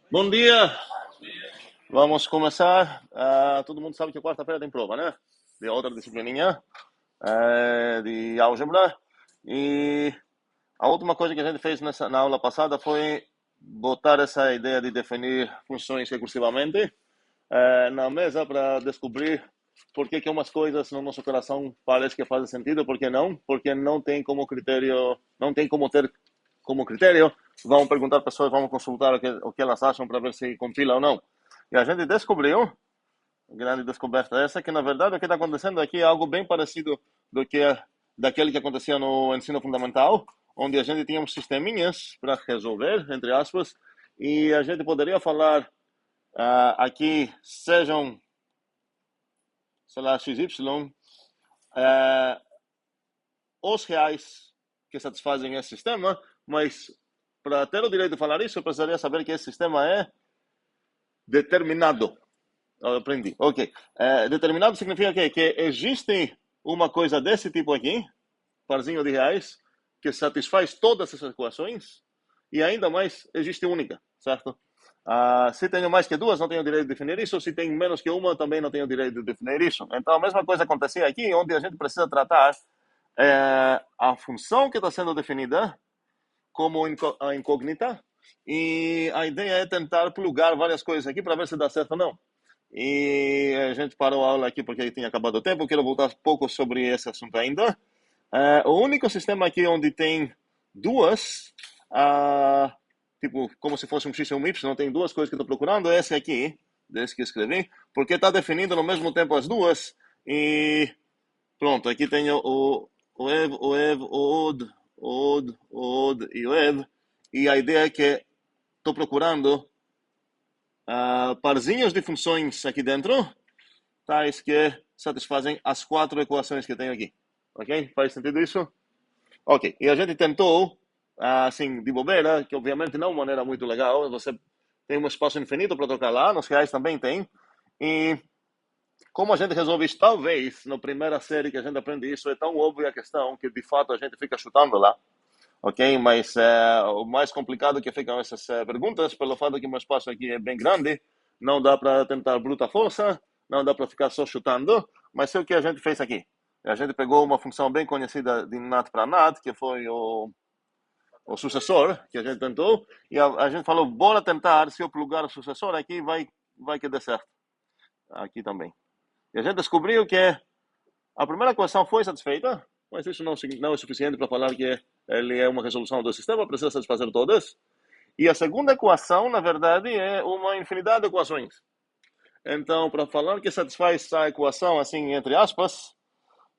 Bom dia, vamos começar. Todo mundo sabe que quarta-feira tem prova, né? De outra disciplininha, de álgebra. E a última coisa que a gente fez na aula passada foi botar essa ideia de definir funções recursivamente na mesa para descobrir por que umas coisas no nosso coração parece que fazem sentido, por que não? Porque não tem como critério, não tem como ter como critério. Vamos perguntar às pessoas, vamos consultar o que elas acham para ver se compila ou não. E a gente descobriu, grande descoberta essa, que na verdade o que está acontecendo aqui é algo bem parecido do que daquele que acontecia no ensino fundamental, onde a gente tinha uns sisteminhas para resolver, entre aspas, e a gente poderia falar aqui sejam, sei lá, XY, uh, os reais que satisfazem esse sistema, mas para ter o direito de falar isso, eu precisaria saber que esse sistema é determinado. Eu aprendi. Ok. Determinado significa que existe uma coisa desse tipo aqui, parzinho de reais, que satisfaz todas essas equações, e ainda mais existe única, certo? Se tenho mais que duas, não tenho direito de definir isso. Se tenho menos que uma, também não tenho direito de definir isso. Então, a mesma coisa acontecia aqui, onde a gente precisa tratar a função que está sendo definida como a incógnita, e a ideia é tentar plugar várias coisas aqui para ver se dá certo ou não. E a gente parou a aula aqui porque tinha acabado o tempo. Quero voltar um pouco sobre esse assunto ainda. O único sistema aqui onde tem duas, tipo, como se fosse um X e um Y, não tem duas coisas que estou procurando, é esse aqui, desse que escrevi, porque está definindo ao mesmo tempo as duas. E pronto, aqui tenho o EV, o EV, o OD, o OD, o OD e o EV. E a ideia é que estou procurando parzinhos de funções aqui dentro, tais que satisfazem as quatro equações que tenho aqui. Ok? Faz sentido isso? Ok. E a gente tentou, assim, de bobeira, que obviamente não é uma maneira muito legal, você tem um espaço infinito para trocar lá, nos reais também tem. E como a gente resolve isso, talvez, na primeira série que a gente aprende isso, é tão óbvia a questão que de fato a gente fica chutando lá, ok? Mas o mais complicado que ficam essas perguntas, pelo fato de que o meu espaço aqui é bem grande, não dá para tentar bruta força, não dá para ficar só chutando, mas é o que a gente fez aqui. A gente pegou uma função bem conhecida de NAT para NAT, que foi o sucessor, que a gente tentou, e a gente falou, bora tentar, se eu plugar o sucessor aqui, vai que dê certo. Aqui também. E a gente descobriu que a primeira equação foi satisfeita, mas isso não é suficiente para falar que ele é uma resolução do sistema, precisa satisfazer todas. E a segunda equação, na verdade, é uma infinidade de equações. Então, para falar que satisfaz a equação, assim, entre aspas,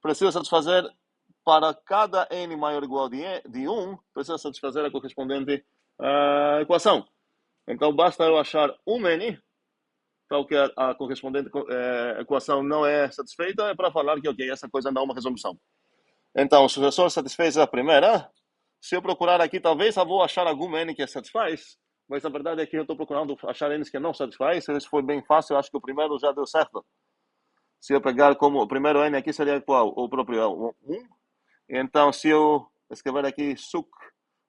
precisa satisfazer para cada n maior ou igual de 1, precisa satisfazer a correspondente equação. Então, basta eu achar um n, tal que a correspondente equação não é satisfeita, é para falar que, ok, essa coisa não é uma resolução. Então, o sucessor satisfez a primeira. Se eu procurar aqui, talvez eu vou achar algum n que satisfaz, mas a verdade é que eu estou procurando achar n's que não satisfaz. Isso foi bem fácil, eu acho que o primeiro já deu certo. Se eu pegar como o primeiro n aqui seria qual? O próprio 1. Então, se eu escrever aqui suc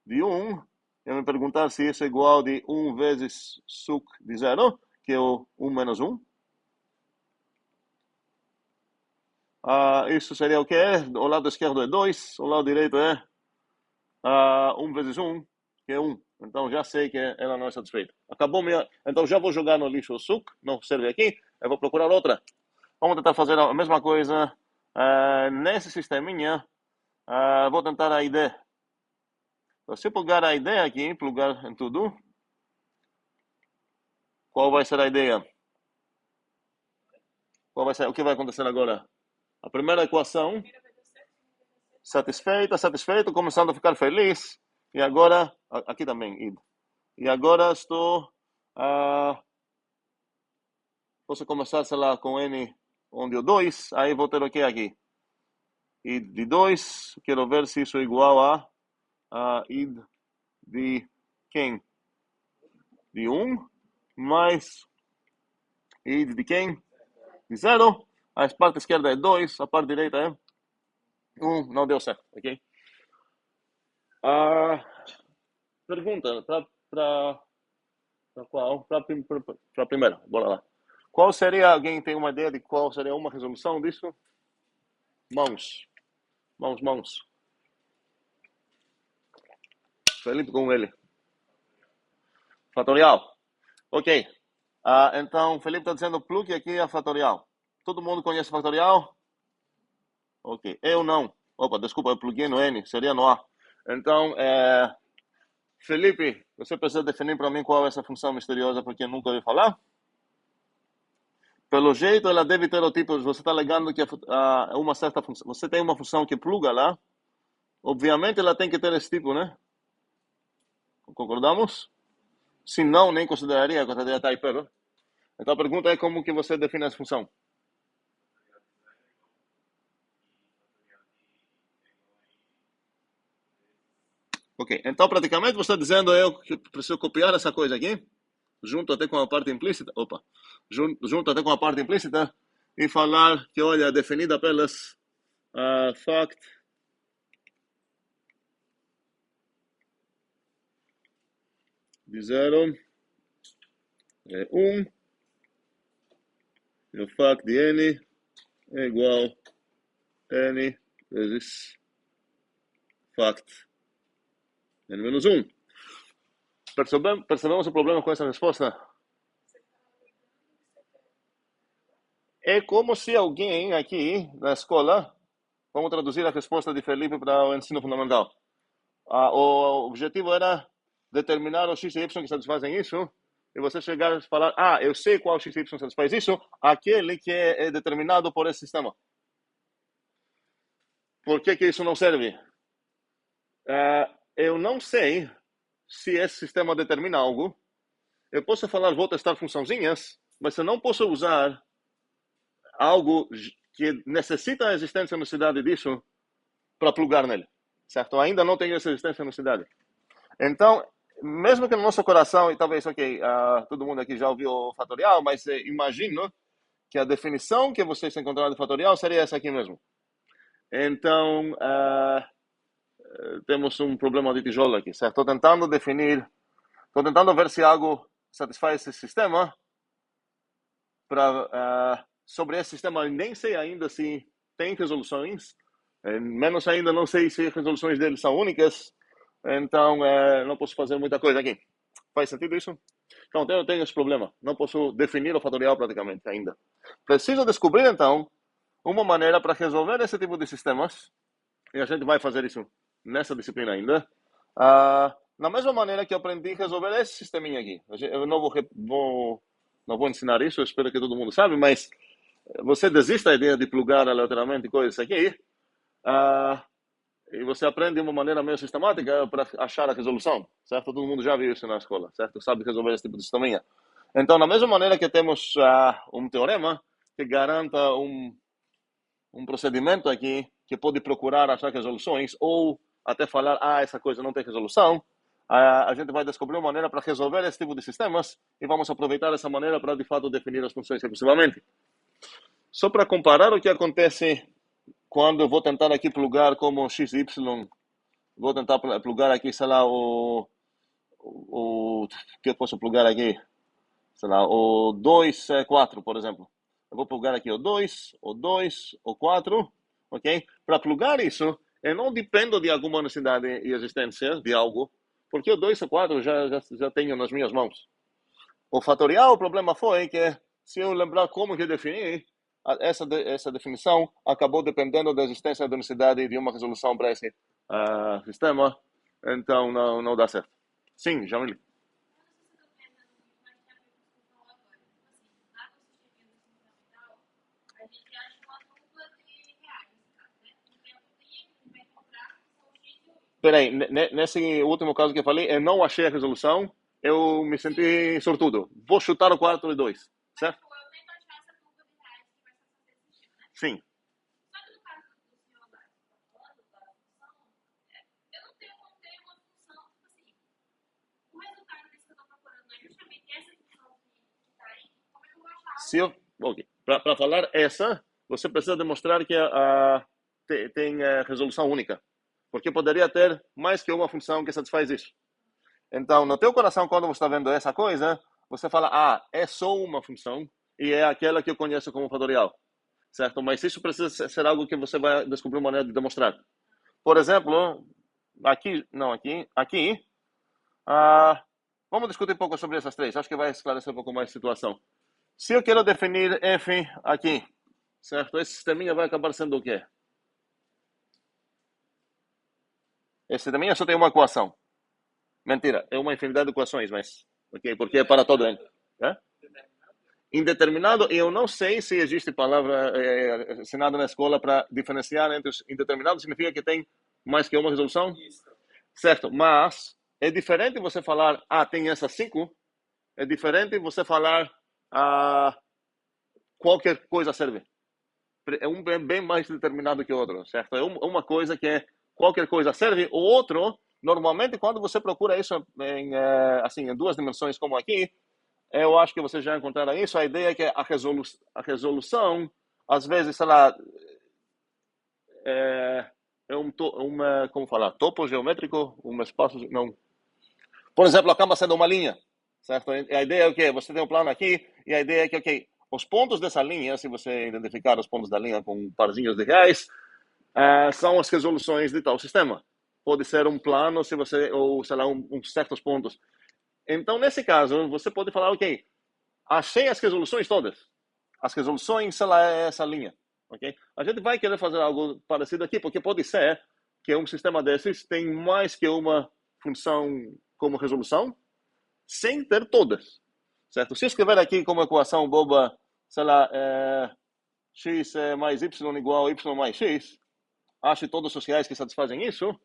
de 1, eu me perguntar se isso é igual de 1 vezes suc de 0, que é o 1 menos 1. Isso seria o quê? O lado esquerdo é 2, o lado direito é 1 vezes 1, que é 1. Então já sei que ela não é satisfeita. Acabou minha. Então já vou jogar no lixo o suc, não serve aqui, eu vou procurar outra. Vamos tentar fazer a mesma coisa nesse sisteminha. Vou tentar a ID. Então, se eu plugar a ID aqui, plugar em tudo, qual vai ser a ideia? Qual vai ser? O que vai acontecer agora? A primeira equação, satisfeita, satisfeito, começando a ficar feliz. E agora, aqui também, id. E agora estou. Posso começar, sei lá, com n onde o 2, aí vou ter o que aqui? Id de 2, quero ver se isso é igual a id de quem? De 1, mais id de quem? De 0. A parte esquerda é 2, a parte direita é 1, não deu certo, ok? Ah, pergunta, para Para qual? Para a primeira. Bora lá. Qual seria, alguém tem uma ideia de qual seria uma resolução disso? Mãos. Mãos, mãos. Felipe com ele. Fatorial. Ok. Então, Felipe está dizendo plug aqui é fatorial. Todo mundo conhece fatorial? Ok. Eu não. Opa, desculpa, eu pluguei no N. Seria no A. Então, Felipe, você precisa definir para mim qual é essa função misteriosa, porque eu nunca ouvi falar? Pelo jeito, ela deve ter o tipo, você está alegando que uma certa função, você tem uma função que pluga lá, obviamente ela tem que ter esse tipo, né? Concordamos? Se não, nem consideraria que ela está aí perto. Então a pergunta é como que você define essa função? Ok, então praticamente você está dizendo eu que preciso copiar essa coisa aqui, junto até com a parte implícita, opa, junto até com a parte implícita, e falar que, olha, definida pelas fact de 0 é 1, e o fact de n é igual a n vezes fact n menos 1. Percebemos o problema com essa resposta? É como se alguém aqui na escola, vamos traduzir a resposta de Felipe para o ensino fundamental. O objetivo era determinar os x e y que satisfazem isso, e você chegar a falar, eu sei qual x e y satisfaz isso, aquele que é determinado por esse sistema. Por que isso não serve? Eu não sei se esse sistema determina algo. Eu posso falar, vou testar funçãozinhas, mas eu não posso usar algo que necessita a existência na cidade disso para plugar nele, certo? Ainda não tem essa existência na cidade. Então, mesmo que no nosso coração, e talvez, ok, todo mundo aqui já ouviu o fatorial, mas imagino que a definição que vocês encontraram de fatorial seria essa aqui mesmo. Então, temos um problema de tijolo aqui, certo? Estou tentando ver se algo satisfaz esse sistema. Sobre esse sistema, nem sei ainda se tem resoluções, menos ainda não sei se as resoluções deles são únicas, então não posso fazer muita coisa aqui. Faz sentido isso? Então, eu tenho esse problema. Não posso definir o fatorial praticamente ainda. Preciso descobrir, então, uma maneira para resolver esse tipo de sistemas, e a gente vai fazer isso nessa disciplina ainda, na mesma maneira que eu aprendi a resolver esse sisteminha aqui. Eu não vou ensinar isso, eu espero que todo mundo sabe, mas você desiste da ideia de plugar aleatoriamente coisas aqui, e você aprende de uma maneira meio sistemática para achar a resolução, certo? Todo mundo já viu isso na escola, certo? Sabe resolver esse tipo de sisteminha. Então, na mesma maneira que temos um teorema que garanta um procedimento aqui que pode procurar achar resoluções ou até falar, essa coisa não tem resolução, a gente vai descobrir uma maneira para resolver esse tipo de sistemas e vamos aproveitar essa maneira para, de fato, definir as funções recursivamente. Só para comparar o que acontece quando eu vou tentar aqui plugar como x, y, vou tentar plugar aqui, sei lá, o que eu posso plugar aqui? Sei lá, o 2, 4, por exemplo. Eu vou plugar aqui o 2, o 4, ok? Para plugar isso, eu não dependo de alguma necessidade e existência de algo, porque o 2 e o 4 já tenho nas minhas mãos. O fatorial, o problema foi que, se eu lembrar como que eu defini, essa definição acabou dependendo da existência da unicidade de uma resolução para esse sistema, então não dá certo. Sim, Jamil. Peraí, nesse último caso que eu falei, eu não achei a resolução, eu me senti sortudo. Vou chutar o 4 e 2, certo? Sim. Se eu, ok, para falar essa, você precisa demonstrar que tem resolução única, porque poderia ter mais que uma função que satisfaz isso. Então, no teu coração, quando você está vendo essa coisa, você fala, é só uma função e é aquela que eu conheço como fatorial, certo? Mas isso precisa ser algo que você vai descobrir uma maneira de demonstrar. Por exemplo, aqui, ah, vamos discutir um pouco sobre essas três. Acho que vai esclarecer um pouco mais a situação. Se eu quero definir f aqui, certo? Esse sisteminha vai acabar sendo o quê? Esse sisteminha só tem uma equação. Mentira, é uma infinidade de equações, mas... Ok, porque é para todo N. É? Indeterminado, e eu não sei se existe palavra ensinada na escola para diferenciar entre os indeterminados, significa que tem mais que uma resolução? Certo, mas é diferente você falar, tem essas 5, é diferente você falar, qualquer coisa serve. É um bem mais determinado que o outro, certo? É uma coisa que é qualquer coisa serve, o outro, normalmente, quando você procura isso em, assim, em duas dimensões como aqui, eu acho que vocês já encontraram isso, a ideia é que a resolução, às vezes, sei lá, uma, como falar, topo geométrico, um espaço, não. Por exemplo, acaba sendo uma linha, certo? A ideia é o quê? Você tem um plano aqui, e a ideia é que, ok, os pontos dessa linha, se você identificar os pontos da linha com parzinhos de reais, são as resoluções de tal sistema. Pode ser um plano, se você, ou, sei lá, uns certos pontos. Então, nesse caso, você pode falar, ok, achei as resoluções todas. As resoluções, sei lá, é essa linha. Okay? A gente vai querer fazer algo parecido aqui, porque pode ser que um sistema desses tem mais que uma função como resolução, sem ter todas. Certo? Se escrever aqui como equação boba, sei lá, x mais y igual a y mais x, ache todos os reais que satisfazem isso,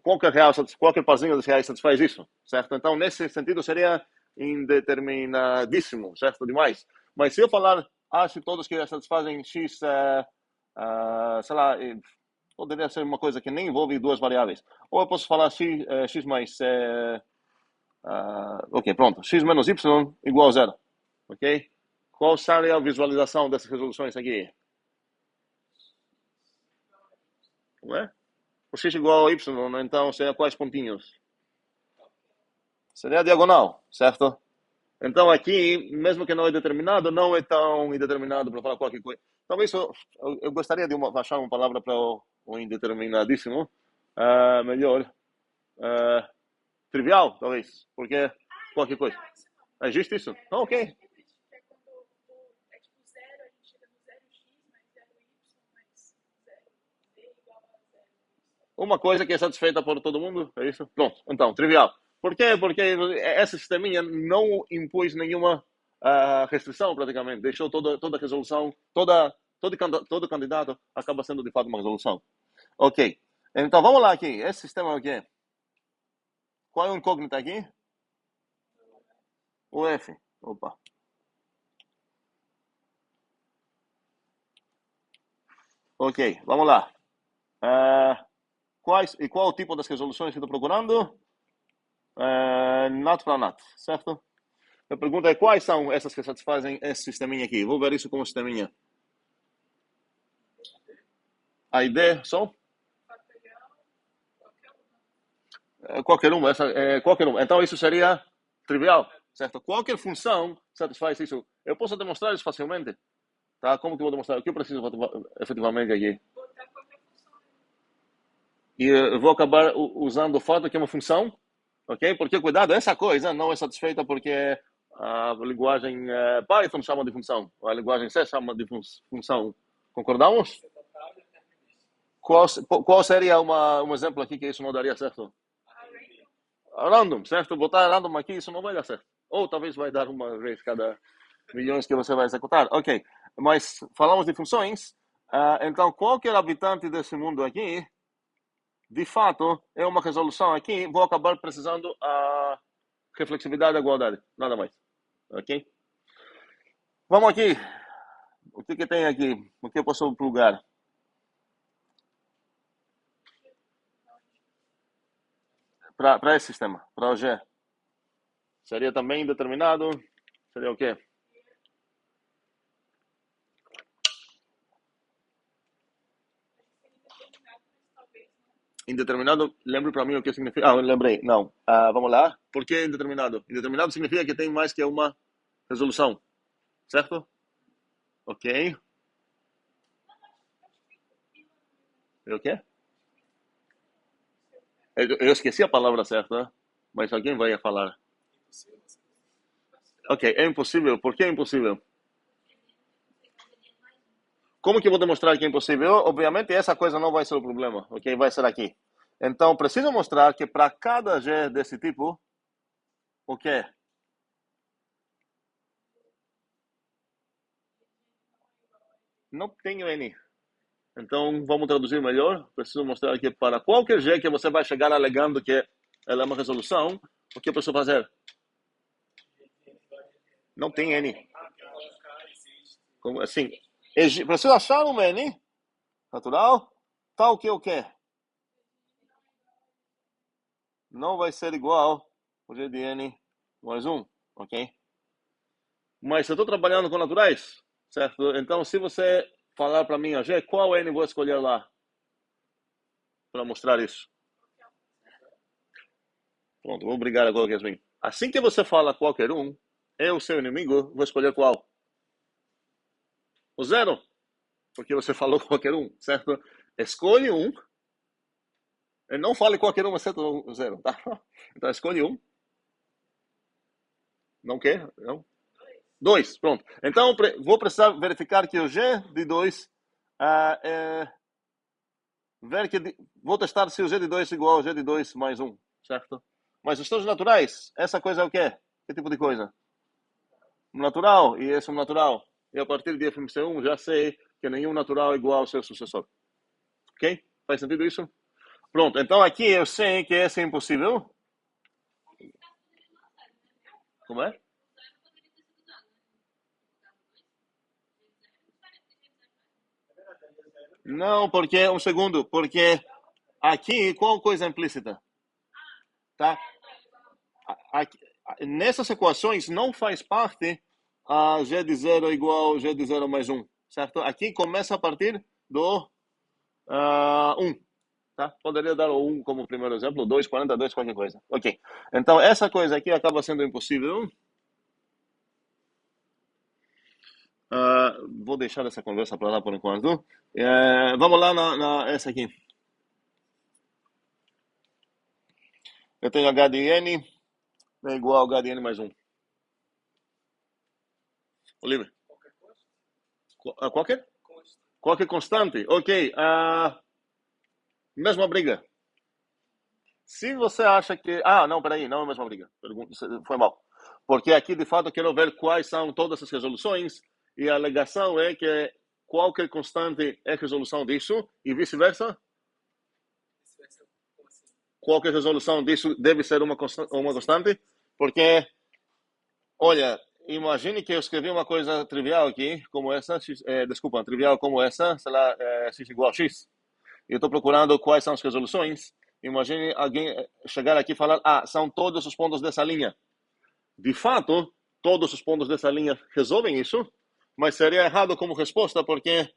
qualquer parzinho dos reais satisfaz isso, certo? Então, nesse sentido, seria indeterminadíssimo, certo? Demais. Mas se eu falar, acho todos que satisfazem x, sei lá, poderia ser uma coisa que nem envolve duas variáveis. Ou eu posso falar x mais, ok, pronto, x menos y igual a zero, ok? Qual seria a visualização dessas resoluções aqui? Não é? O x igual a y, então seria quais pontinhos? Seria a diagonal, certo? Então aqui, mesmo que não é determinado, não é tão indeterminado para falar qualquer coisa. Talvez eu gostaria de achar uma palavra para o indeterminadíssimo, melhor, trivial, talvez, porque qualquer coisa. Existe isso? Ok. Uma coisa que é satisfeita por todo mundo, é isso? Pronto, então, trivial. Por quê? Porque essa sisteminha não impôs nenhuma restrição, praticamente. Deixou toda resolução, todo candidato acaba sendo, de fato, uma resolução. Ok. Então, vamos lá aqui. Esse sistema é o quê? Qual é o incógnito aqui? O F. Opa. Ok, vamos lá. Qual o tipo das resoluções que estou procurando? Nat para nat, certo? A pergunta é quais são essas que satisfazem esse sisteminha aqui. Vou ver isso como sisteminha. A ideia só? Qualquer uma. Qualquer uma. Então isso seria trivial, certo? Qualquer função satisfaz isso. Eu posso demonstrar isso facilmente. Tá? Como que eu vou demonstrar? O que eu preciso efetivamente aqui? E eu vou acabar usando o fato que é uma função, ok? Porque, cuidado, essa coisa não é satisfeita porque a linguagem Python chama de função, ou a linguagem C chama de função. Concordamos? Qual seria um exemplo aqui que isso não daria certo? Random, certo? Botar random aqui, isso não vai dar certo. Ou talvez vai dar uma vez cada milhões que você vai executar. Ok, mas falamos de funções. Então, qualquer habitante desse mundo aqui, de fato, é uma resolução aqui. Vou acabar precisando a reflexividade e igualdade. Nada mais. Ok? Vamos aqui. O que tem aqui? O que eu posso plugar? Para esse sistema, para o G. Seria também indeterminado? Seria o quê? Indeterminado, lembra para mim o que significa? Ah, eu lembrei. Não. Vamos lá. Por que indeterminado? Indeterminado significa que tem mais que uma resolução, certo? Ok. E o quê? Eu esqueci a palavra certa, mas alguém vai falar. Ok, é impossível. Por que é impossível? Como que eu vou demonstrar que é impossível? Obviamente, essa coisa não vai ser o problema, ok? Vai ser aqui. Então, preciso mostrar que para cada G desse tipo, o quê? Não tenho N. Então, vamos traduzir melhor. Preciso mostrar que para qualquer G que você vai chegar alegando que ela é uma resolução, o que eu preciso fazer? Não tem N. Como assim? Preciso achar um N natural, tal que o quê? Não vai ser igual o G de N mais um, ok? Mas eu estou trabalhando com naturais, certo? Então, se você falar para mim, G, qual N vou escolher lá para mostrar isso? Pronto, vou brigar agora com Yasmin. Assim que você fala qualquer um, eu, seu inimigo, vou escolher qual? O zero, porque você falou qualquer um, certo? Escolhe um, e não fale qualquer um, exceto o zero, tá? Então, escolhe um, não quer? Não? Dois, pronto. Então, vou precisar verificar que o G de 2 é ver que vou testar se o G de 2 é igual ao G de 2 mais um, certo? Mas os termos naturais, essa coisa é o quê? Que tipo de coisa? Um natural, e esse é um natural. E a partir de FMC1 já sei que nenhum natural é igual ao seu sucessor. Ok? Faz sentido isso? Pronto, então aqui eu sei que esse é impossível. Como é? Não, porque, um segundo, porque aqui qual coisa é implícita? Tá? Aqui, nessas equações não faz parte a g de zero igual a g de zero mais um, certo? Aqui começa a partir do 1, tá? Poderia dar o 1 como primeiro exemplo, 2, 42, qualquer coisa. Ok. Então, essa coisa aqui acaba sendo impossível. Vou deixar essa conversa para lá por enquanto. Vamos lá essa aqui. Eu tenho h de n é igual a h de n mais um. Oliver. Qualquer? Qualquer constante. Ok. Mesma briga. Se você acha que. Não, peraí, não é a mesma briga. Foi mal. Porque aqui, de fato, eu quero ver quais são todas as resoluções, e a alegação é que qualquer constante é resolução disso, e vice-versa. Qualquer resolução disso deve ser uma constante, porque, olha, imagine que eu escrevi uma coisa trivial aqui, como essa, desculpa, trivial como essa, sei lá, x igual a x. Eu estou procurando quais são as resoluções. Imagine alguém chegar aqui e falar, são todos os pontos dessa linha. De fato, todos os pontos dessa linha resolvem isso, mas seria errado como resposta, porque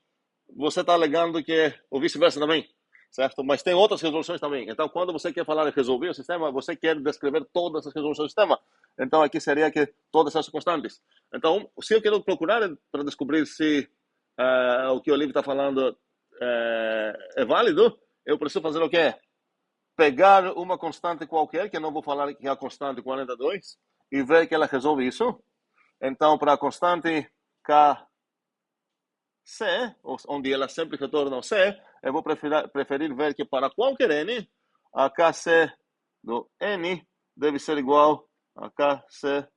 você está alegando que o vice-versa também, certo? Mas tem outras resoluções também. Então, quando você quer falar de resolver o sistema, você quer descrever todas as resoluções do sistema. Então, aqui seria que todas essas constantes. Então, se eu quero procurar para descobrir se o que o Olívio está falando é válido, eu preciso fazer o quê? Pegar uma constante qualquer, que eu não vou falar que é a constante 42, e ver que ela resolve isso. Então, para a constante K C, onde ela sempre retorna ao C, eu vou preferir ver que para qualquer N, a Kc do N deve ser igual a Kc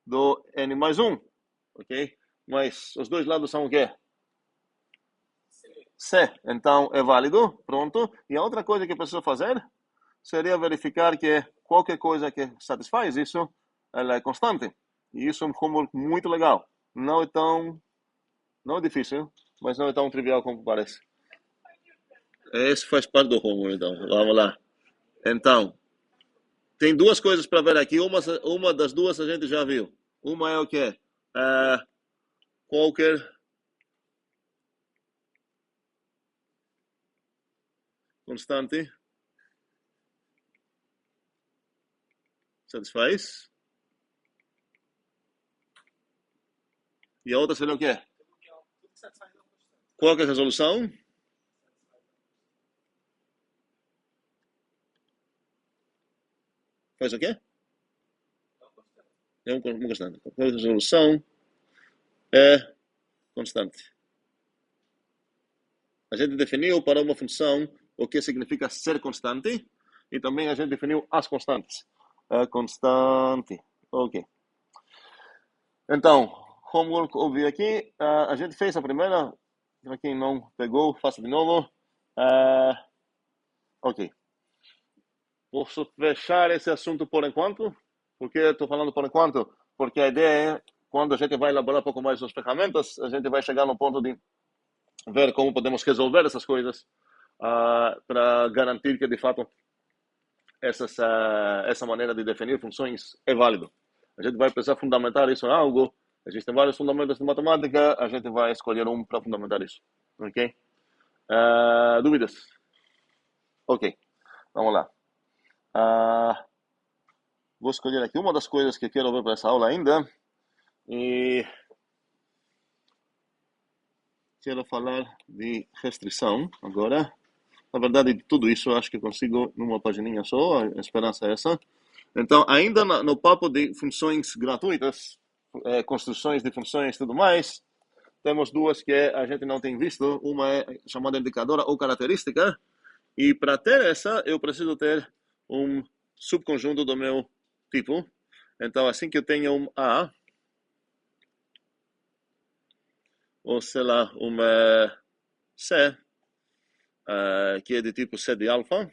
do N mais um, ok? Mas os dois lados são o quê? C. Então, é válido, pronto. E a outra coisa que eu preciso fazer seria verificar que qualquer coisa que satisfaz isso, ela é constante. E isso é um homework muito legal. Não é difícil, mas não é tão trivial como parece. Esse faz parte do homework, então. Vamos lá. Então, tem duas coisas para ver aqui. Uma das duas a gente já viu. Uma é o quê? Qualquer constante Satisfaz. E a outra seria o quê? Qual que é a resolução? Faz o quê? É uma constante. Qual a resolução é constante. A gente definiu para uma função o que significa ser constante e também a gente definiu as constantes. Constante. Ok. Então, homework ouvi aqui. A gente fez a primeira. Para quem não pegou, faça de novo. Ok. Posso fechar esse assunto por enquanto? Por que estou falando por enquanto? Porque a ideia é, quando a gente vai elaborar um pouco mais as ferramentas, a gente vai chegar no ponto de ver como podemos resolver essas coisas para garantir que, de fato, essa maneira de definir funções é válido. A gente vai precisar fundamentar isso em algo. Existem vários fundamentos de matemática, a gente vai escolher um para fundamentar isso. Ok? Dúvidas? Ok, vamos lá. Vou escolher aqui uma das coisas que quero ver para essa aula ainda. E quero falar de restrição agora. Na verdade, tudo isso eu acho que consigo numa pagininha só, a esperança é essa. Então, ainda no papo de funções gratuitas, construções de funções e tudo mais, temos duas que a gente não tem visto. Uma é chamada indicadora ou característica. E para ter essa, eu preciso ter um subconjunto do meu tipo. Então, assim que eu tenho um A, ou sei lá, uma C, que é de tipo C de alfa,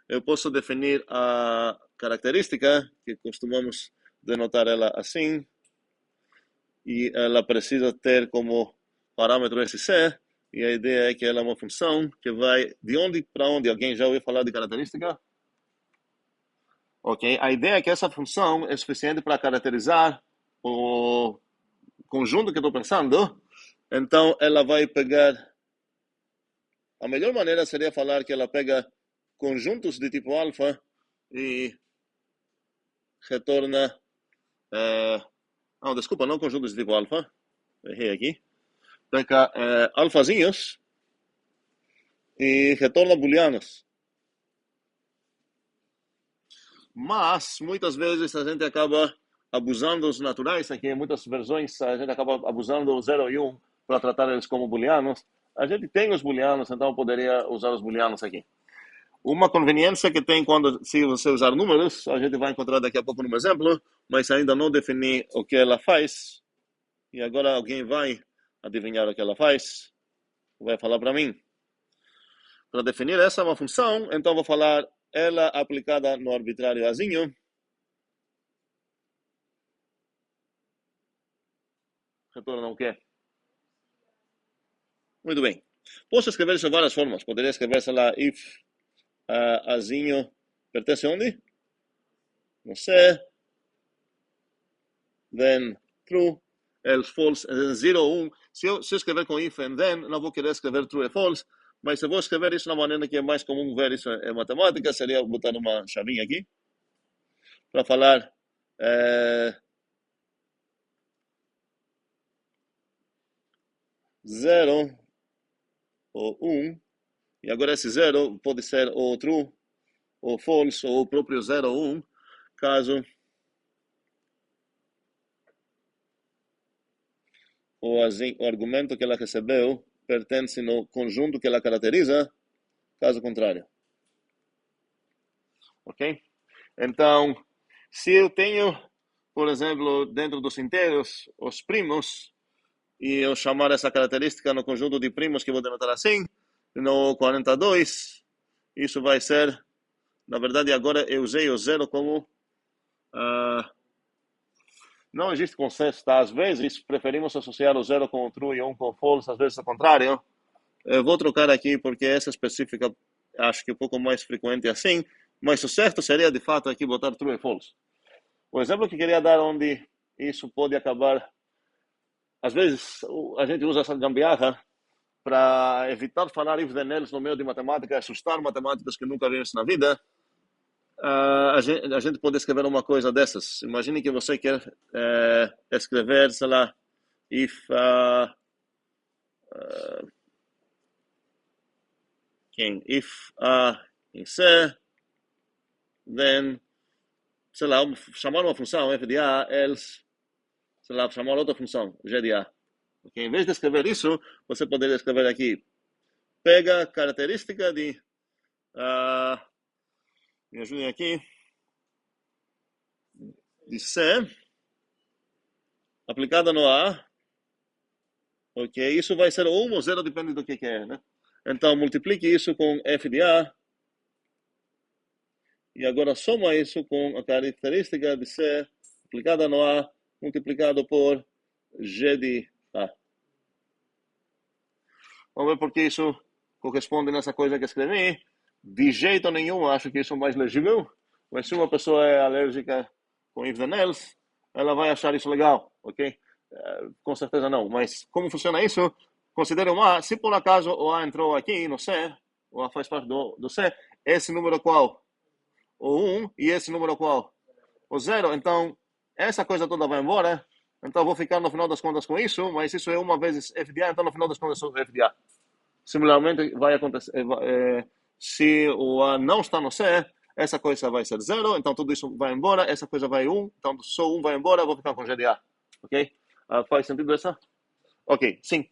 eu posso definir a característica, que costumamos denotar ela assim, e ela precisa ter como parâmetro esse C, e a ideia é que ela é uma função que vai de onde para onde. Alguém já ouviu falar de característica? Ok, a ideia é que essa função é suficiente para caracterizar o conjunto que estou pensando, então ela vai pegar. A melhor maneira seria falar que ela pega conjuntos de tipo alfa e retorna. Não, desculpa, não conjuntos de tipo alfa. Errei aqui. Pega alfazinhos e retorna booleanos. Mas, muitas vezes, a gente acaba abusando dos naturais. Aqui, em muitas versões, a gente acaba abusando do 0 e 1 para tratar eles como booleanos. A gente tem os booleanos, então poderia usar os booleanos aqui. Uma conveniência que tem quando, se você usar números, a gente vai encontrar daqui a pouco um exemplo, mas ainda não defini o que ela faz. E agora alguém vai adivinhar o que ela faz, vai falar para mim. Para definir essa uma função, então vou falar ela aplicada no arbitrário azinho. Retorna o quê? Muito bem. Posso escrever isso de várias formas. Poderia escrever, sei lá, if azinho pertence a onde? Não sei. Then true, else false, 0, 1. Se eu escrever com if and then, não vou querer escrever true e false, mas se eu vou escrever isso na maneira que é mais comum ver isso em matemática, seria botar uma chavinha aqui, para falar 0 ou 1, e agora esse 0 pode ser ou true, ou false, ou o próprio 0 ou 1, caso o argumento que ela recebeu pertence no conjunto que ela caracteriza, caso contrário. Ok? Então, se eu tenho, por exemplo, dentro dos inteiros, os primos, e eu chamar essa característica no conjunto de primos, que vou denotar assim, no 42, isso vai ser, na verdade, agora eu usei o zero como... não existe consenso, tá? Às vezes, preferimos associar o zero com o true e um com o false, às vezes ao contrário. Eu vou trocar aqui porque essa específica acho que é um pouco mais frequente assim, mas o certo seria, de fato, aqui botar true e false. O exemplo que queria dar onde isso pode acabar, às vezes a gente usa essa gambiarra para evitar falar if then else no meio de matemática, assustar matemáticos que nunca viram isso na vida. a gente pode escrever uma coisa dessas. Imagine que você quer escrever, sei lá, if em C, then, sei lá, chamar uma função f de a, else, sei lá, chamar outra função g de a. Okay? Em vez de escrever isso, você poderia escrever aqui, pega característica de, me ajudem aqui, de C, aplicada no A, ok? Isso vai ser 1 ou 0, depende do que é, né? Então, multiplique isso com f de A, e agora soma isso com a característica de C, aplicada no A, multiplicado por G de A. Vamos ver porque isso corresponde nessa coisa que escrevi. De jeito nenhum acho que isso é mais legível, mas se uma pessoa é alérgica com if then else, ela vai achar isso legal, ok? Com certeza não, mas como funciona isso? Considere um A, se por acaso o A entrou aqui no C, o A faz parte do C, esse número qual? O 1, e esse número qual? O 0, então essa coisa toda vai embora, então vou ficar no final das contas com isso, mas isso é uma vezes f de A, então no final das contas sou f de A. Similarmente, vai acontecer, se o A não está no C, essa coisa vai ser 0, então tudo isso vai embora, essa coisa vai 1, então só 1 vai embora, vou ficar com G de A. Ok? Faz sentido essa? Ok, sim.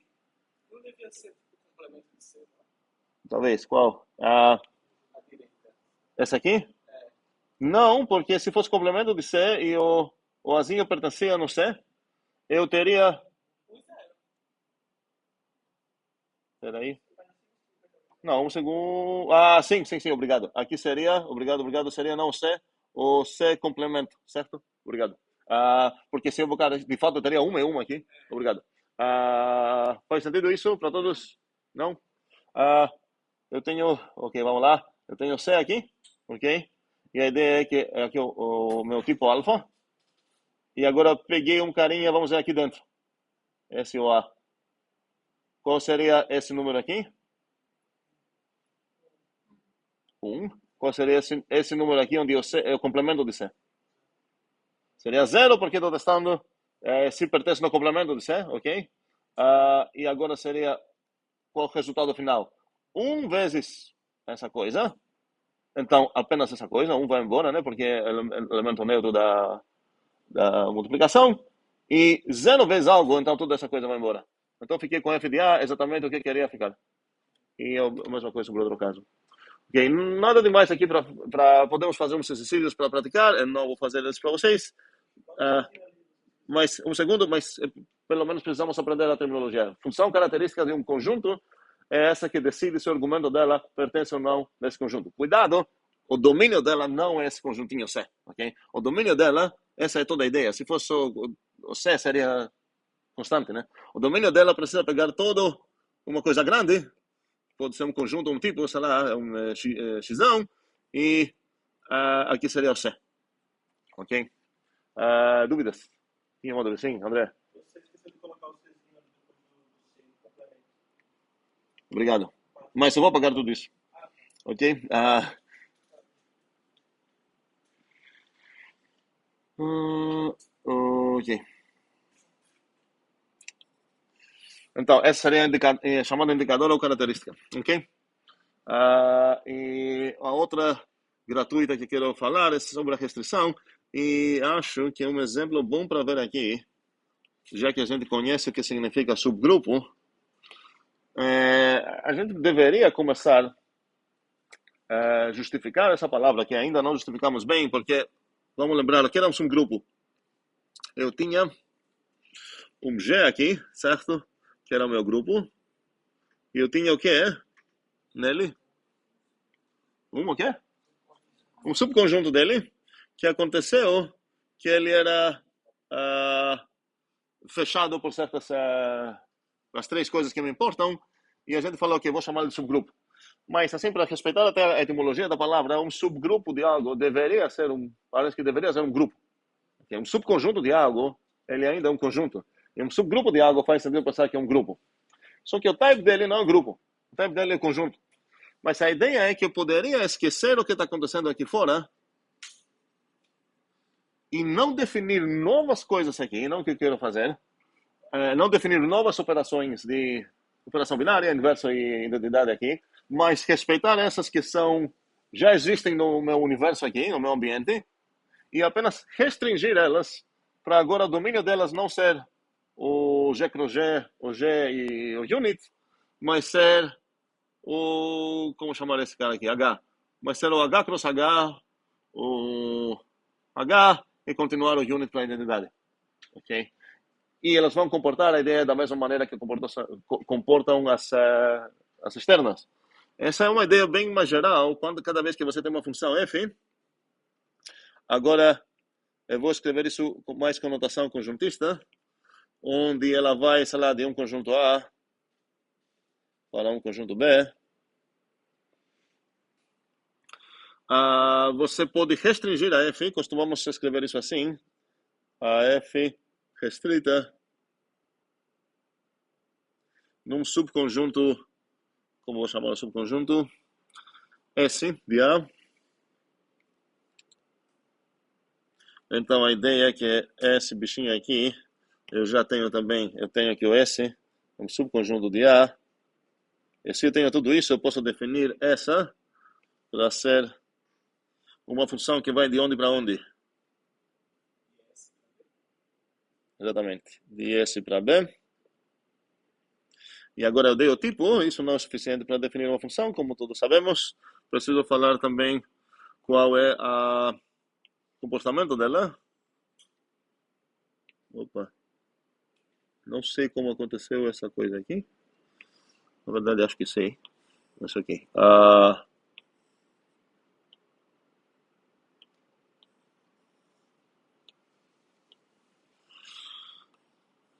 Não devia ser o complemento de C, Talvez, qual? a direita. Essa aqui? Não, porque se fosse complemento de C e o Azinho pertencia no C, eu teria... Peraí. Não, um segundo. Sim, obrigado. Aqui seria, obrigado, seria não C, o C complemento, certo? Obrigado. Porque se eu botar, de fato, eu teria uma e uma aqui. Obrigado. Faz sentido isso para todos? Não? Eu tenho, ok, vamos lá. Eu tenho C aqui, ok? E a ideia é que é aqui o meu tipo alfa. E agora peguei um carinha, vamos ver aqui dentro. Esse o A. Qual seria esse número aqui? 1. Qual seria esse número aqui onde é o complemento de C? Seria 0 porque estou testando se pertence no complemento de C, ok? E agora seria qual o resultado final? 1 vezes essa coisa. Então, apenas essa coisa, 1 vai embora, né? Porque é o elemento neutro da multiplicação. E 0 vezes algo, então toda essa coisa vai embora. Então, fiquei com f de A exatamente o que queria ficar. E a mesma coisa para o outro caso. Ok, nada demais aqui para podemos fazer uns exercícios para praticar. Eu não vou fazer eles para vocês. Mas um segundo, mas pelo menos precisamos aprender a terminologia. Função característica de um conjunto é essa que decide se o argumento dela pertence ou não nesse conjunto. Cuidado, o domínio dela não é esse conjuntinho C, ok? O domínio dela, essa é toda a ideia. Se fosse o C, seria constante, né? O domínio dela precisa pegar todo uma coisa grande, pode ser um conjunto, um tipo, sei lá, um xão, e aqui seria o C, ok? Dúvidas? Tinha uma dúvida? Sim, André? Você esqueceu de colocar o Czinho depois do C, complemento. Obrigado. Mas eu vou apagar tudo isso. Ok? Ok. Então, essa seria a chamada indicador ou característica. Ok? E a outra gratuita que quero falar é sobre a restrição. E acho que é um exemplo bom para ver aqui, já que a gente conhece o que significa subgrupo, a gente deveria começar a justificar essa palavra, que ainda não justificamos bem, porque, vamos lembrar, o que era um subgrupo? Eu tinha um G aqui, certo? Que era o meu grupo. E eu tinha o quê nele? O quê? Um subconjunto dele, que aconteceu que ele era fechado por certas as 3 coisas que me importam, e a gente falou que vou chamar de subgrupo. Mas, assim, para respeitar até a etimologia da palavra, um subgrupo de algo deveria ser parece que deveria ser um grupo. Okay? Um subconjunto de algo, ele ainda é um conjunto. E um subgrupo de algo faz sentido pensar que é um grupo. Só que o type dele não é um grupo. O type dele é um conjunto. Mas a ideia é que eu poderia esquecer o que está acontecendo aqui fora e não definir novas coisas aqui, não o que eu quero fazer, não definir novas operações de operação binária, inverso e identidade aqui, mas respeitar essas que já existem no meu universo aqui, no meu ambiente, e apenas restringir elas para agora o domínio delas não ser o G cross G, o G e o unit, mas ser como chamar esse cara aqui? H. Mas ser o H cross H, o H e continuar o unit para a identidade. Ok? E elas vão comportar a ideia da mesma maneira que comportam as externas. Essa é uma ideia bem mais geral, cada vez que você tem uma função f, agora eu vou escrever isso com mais conotação conjuntista, onde ela vai, sei lá, de um conjunto A para um conjunto B. Você pode restringir a f, costumamos escrever isso assim, a f restrita num subconjunto, como vou chamar o subconjunto? S de A. Então a ideia é que esse bichinho aqui, eu tenho aqui o S, um subconjunto de A. E se eu tenho tudo isso, eu posso definir essa para ser uma função que vai de onde para onde? Exatamente, de S para B. E agora eu dei o tipo, isso não é suficiente para definir uma função, como todos sabemos. Preciso falar também qual é o comportamento dela. Opa, não sei como aconteceu essa coisa aqui. Na verdade, acho que sei. Isso aqui.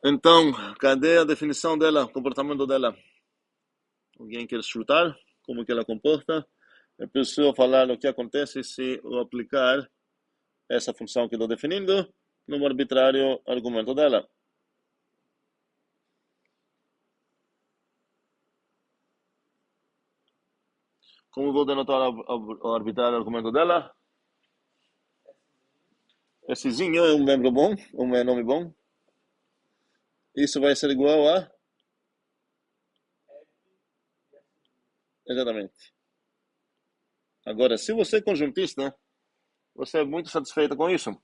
Então, cadê a definição dela, o comportamento dela? Alguém quer chutar como que ela comporta? Eu preciso falar o que acontece se eu aplicar essa função que estou definindo num arbitrário argumento dela. Como vou denotar o arbitrário argumento dela? Essezinho é um membro bom, um nome bom. Isso vai ser igual a... Exatamente. Agora, se você é conjuntista, você é muito satisfeito com isso,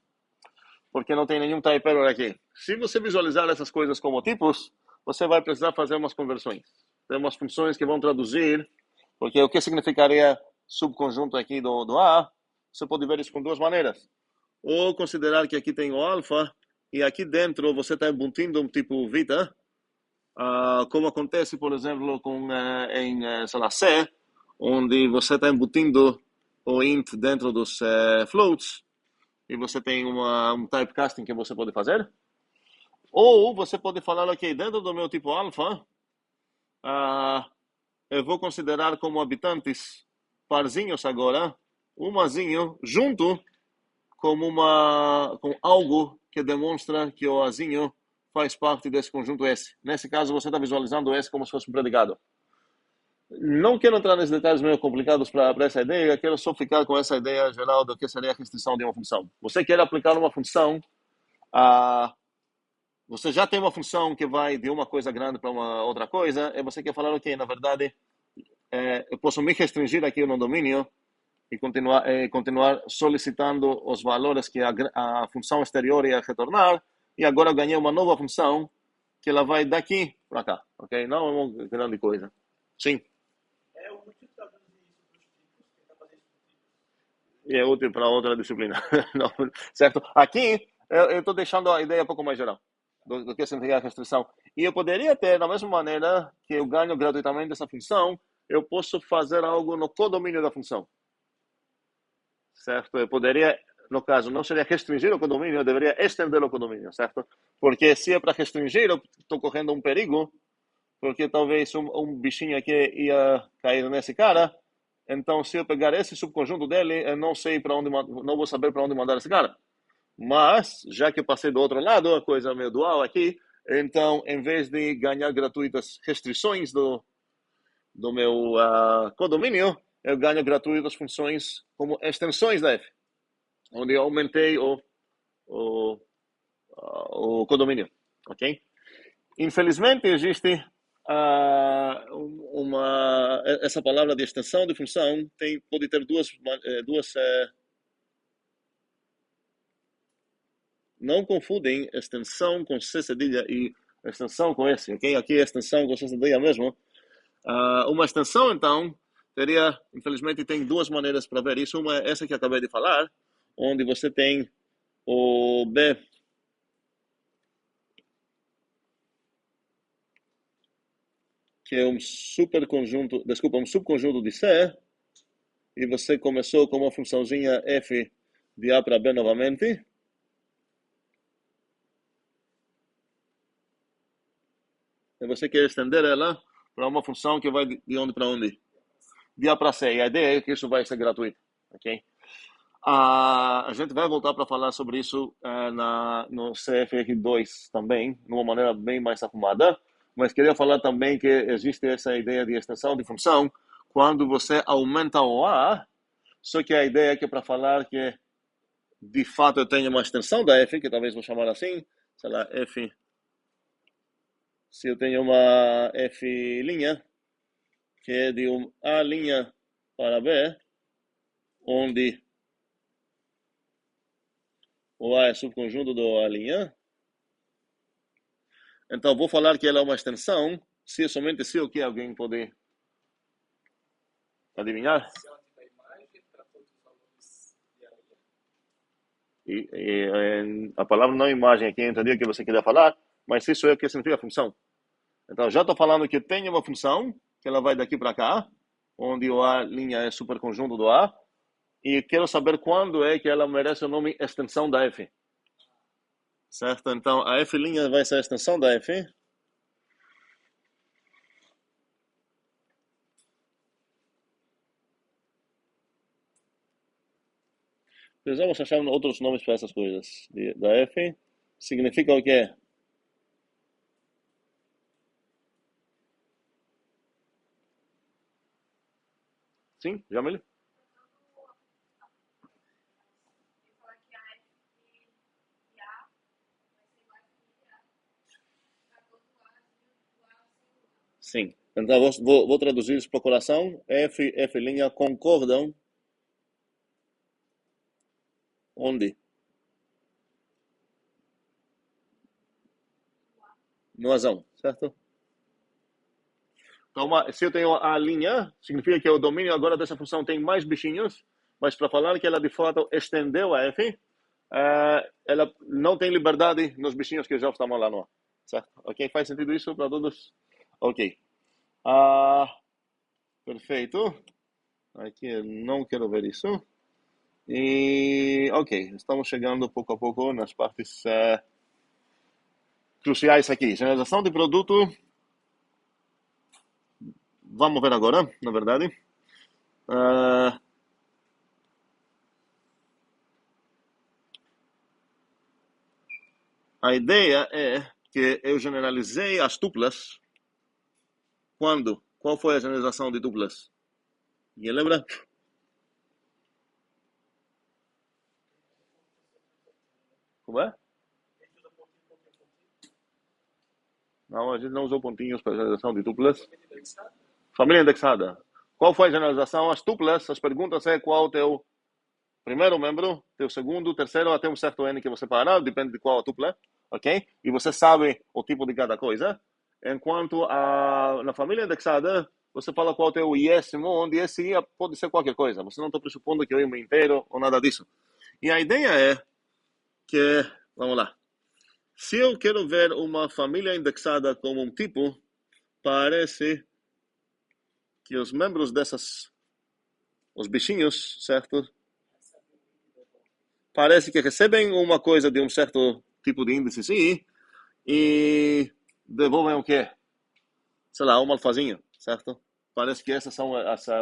porque não tem nenhum type error aqui. Se você visualizar essas coisas como tipos, você vai precisar fazer umas conversões. Tem umas funções que vão traduzir, porque o que significaria subconjunto aqui do A, você pode ver isso com duas maneiras. Ou considerar que aqui tem o alfa, e aqui dentro você está embutindo um tipo vita, como acontece, por exemplo, em sei lá, C, onde você está embutindo o int dentro dos floats, e você tem um typecasting que você pode fazer. Ou você pode falar, ok, dentro do meu tipo alfa, eu vou considerar como habitantes parzinhos agora, um azinho junto com algo que demonstra que o azinho faz parte desse conjunto S. Nesse caso, você está visualizando S como se fosse um predicado. Não quero entrar nesses detalhes meio complicados para essa ideia, quero só ficar com essa ideia geral do que seria a restrição de uma função. Você quer aplicar uma função, você já tem uma função que vai de uma coisa grande para uma outra coisa, e você quer falar, ok, na verdade, eu posso me restringir aqui no domínio e continuar solicitando os valores que a função exterior ia retornar, e agora eu ganhei uma nova função que ela vai daqui para cá, ok? Não é uma grande coisa. Sim. É útil traduzir isso para os tipos, tentar fazer isso com tipos. E é útil para outra disciplina. Não, certo? Aqui, eu estou deixando a ideia um pouco mais geral do que significa a restrição. E eu poderia ter, da mesma maneira que eu ganho gratuitamente essa função, eu posso fazer algo no codomínio da função. Certo? Eu poderia, no caso, não seria restringir o condomínio, eu deveria estender o condomínio, certo? Porque se é para restringir, eu estou correndo um perigo, porque talvez um bichinho aqui ia cair nesse cara. Então, se eu pegar esse subconjunto dele, eu não sei para onde, não vou saber para onde mandar esse cara. Mas, já que eu passei do outro lado, a coisa é meio dual aqui, então, em vez de ganhar gratuitas restrições do meu condomínio, eu ganho gratuitas funções como extensões da F, onde eu aumentei o o condomínio, ok? Infelizmente existe essa palavra de extensão de função pode ter duas não confundem extensão com C cedilha e extensão com S, ok? Aqui é extensão com C cedilha mesmo. Uma extensão, então, infelizmente, tem duas maneiras para ver isso. Uma é essa que acabei de falar, onde você tem o B que é um subconjunto de C, e você começou com uma funçãozinha f de A para B novamente. E você quer estender ela para uma função que vai de onde para onde? De A para C. E a ideia é que isso vai ser gratuito, ok? A gente vai voltar para falar sobre isso no CFR2 também, de uma maneira bem mais arrumada, mas queria falar também que existe essa ideia de extensão de função quando você aumenta o A, só que a ideia é que para falar que de fato eu tenho uma extensão da F, que talvez vou chamar assim, sei lá, F, se eu tenho uma F', que é de um A' para B, onde o A é subconjunto do A', então vou falar que ela é uma extensão, se somente se o que alguém pode adivinhar. A palavra não é imagem aqui, eu entendi o que você queria falar, mas isso é o que significa função. Então já estou falando que tem uma função, que ela vai daqui para cá, onde o A' é superconjunto do A, e quero saber quando é que ela merece o nome extensão da F. Certo? Então a F' vai ser a extensão da F. Precisamos achar outros nomes para essas coisas. Da F significa o quê? Sim, Jamile? Sim. Então vou traduzir isso para o coração. F' concordam onde? No azão, certo? Então, se eu tenho a linha, significa que o domínio agora dessa função tem mais bichinhos, mas para falar que ela de fato estendeu a F, ela não tem liberdade nos bichinhos que já estavam lá no A. Certo? Ok? Faz sentido isso para todos? Ok. Perfeito. Aqui eu não quero ver isso. E, ok, estamos chegando pouco a pouco nas partes cruciais aqui. Generalização de produto. Vamos ver agora, na verdade. A ideia é que eu generalizei as tuplas. Quando? Qual foi a generalização de duplas? Ninguém lembra? Como é? Não, a gente não usou pontinhos para generalização de duplas. Família indexada. Qual foi a generalização? As tuplas, as perguntas é qual o teu primeiro membro, teu segundo, terceiro, até um certo N que você parar, depende de qual a tupla, ok? E você sabe o tipo de cada coisa. Enquanto na família indexada, você fala qual é o teu iésimo, onde esse ia pode ser qualquer coisa. Você não está pressupondo que é um inteiro ou nada disso. E a ideia é que, vamos lá, se eu quero ver uma família indexada como um tipo, parece que os membros os bichinhos, certo? Parece que recebem uma coisa de um certo tipo de índice, sim, e devolvem o quê? Sei lá, um alfazinho, certo? Parece que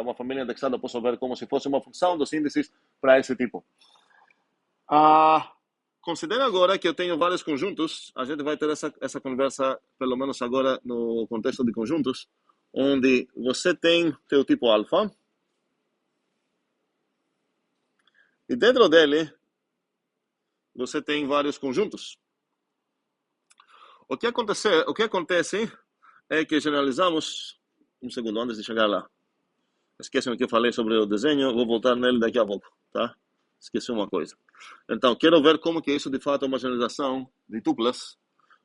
uma família indexada, posso ver como se fosse uma função dos índices para esse tipo. Considera agora que eu tenho vários conjuntos, a gente vai ter essa conversa, pelo menos agora, no contexto de conjuntos, onde você tem teu tipo alfa, e dentro dele, você tem vários conjuntos. O que acontece é que generalizamos... Um segundo, antes de chegar lá. Esquecem o que eu falei sobre o desenho, vou voltar nele daqui a pouco, tá? Esqueci uma coisa. Então, quero ver como que isso de fato é uma generalização de tuplas,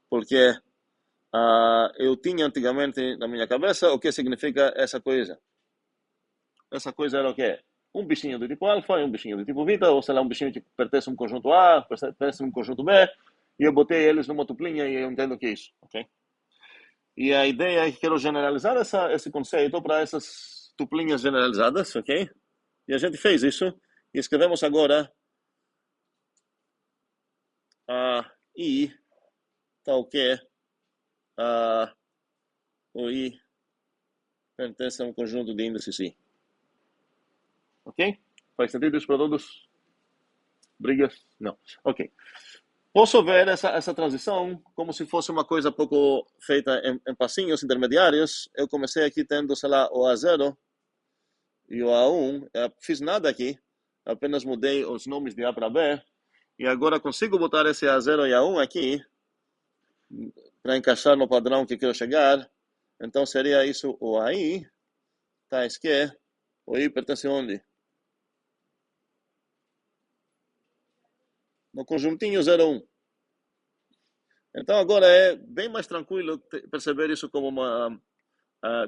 porque eu tinha antigamente na minha cabeça o que significa essa coisa. Essa coisa era o quê? Um bichinho do tipo alfa e um bichinho do tipo beta, ou sei lá, um bichinho que pertence a um conjunto A, pertence a um conjunto B, e eu botei eles numa tuplinha e eu entendo o que é isso, ok? E a ideia é que quero generalizar esse conceito para essas tuplinhas generalizadas, ok? E a gente fez isso e escrevemos agora I tal que o I pertence a um conjunto de índices I. Ok? Faz sentido isso para todos? Brigas? Não. Ok. Posso ver essa transição como se fosse uma coisa pouco feita em passinhos intermediários. Eu comecei aqui tendo, sei lá, o A0 e o A1. Eu fiz nada aqui. Apenas mudei os nomes de A para B. E agora consigo botar esse A0 e A1 aqui para encaixar no padrão que quero chegar. Então seria isso o AI, tais que o I pertence onde? No conjuntinho 01. Então agora é bem mais tranquilo perceber isso como uma,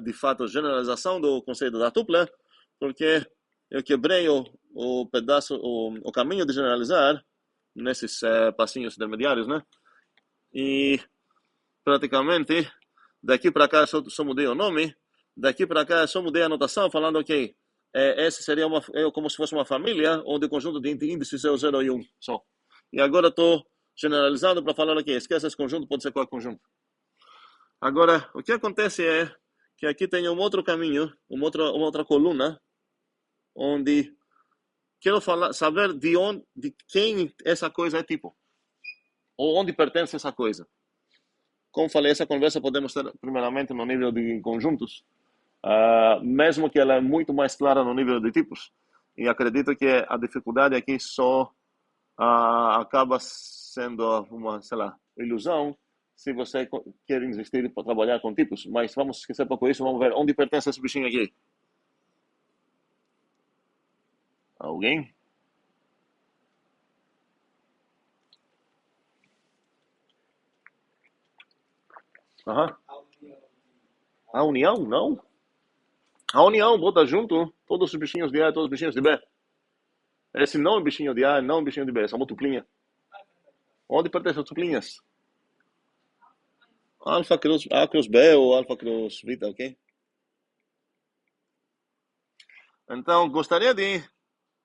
de fato, generalização do conceito da tupla, porque eu quebrei o pedaço, o caminho de generalizar nesses passinhos intermediários, né? E praticamente daqui para cá só mudei o nome, daqui para cá só mudei a notação, falando, ok, esse seria como se fosse uma família, onde o conjunto de índices é o 0 e 1 só. E agora estou generalizando para falar, ok, esquece esse conjunto, pode ser qual conjunto. Agora, o que acontece é que aqui tem um outro caminho, uma outra coluna, onde quero saber de quem essa coisa é tipo, ou onde pertence essa coisa. Como falei, essa conversa podemos ter primeiramente no nível de conjuntos, mesmo que ela é muito mais clara no nível de tipos. E acredito que a dificuldade aqui só acaba sendo uma, sei lá, ilusão se você quer insistir para trabalhar com tipos. Mas vamos esquecer um pouco isso, vamos ver onde pertence esse bichinho aqui. Alguém? Aham. A união? Não. A união bota junto todos os bichinhos de A e todos os bichinhos de B. Esse não é bichinho de A, não é bichinho de B, essa é uma tuplinha. Onde pertencem as tuplinhas? Alfa cruz A cruz B ou alfa cruz beta, ok? Então, gostaria de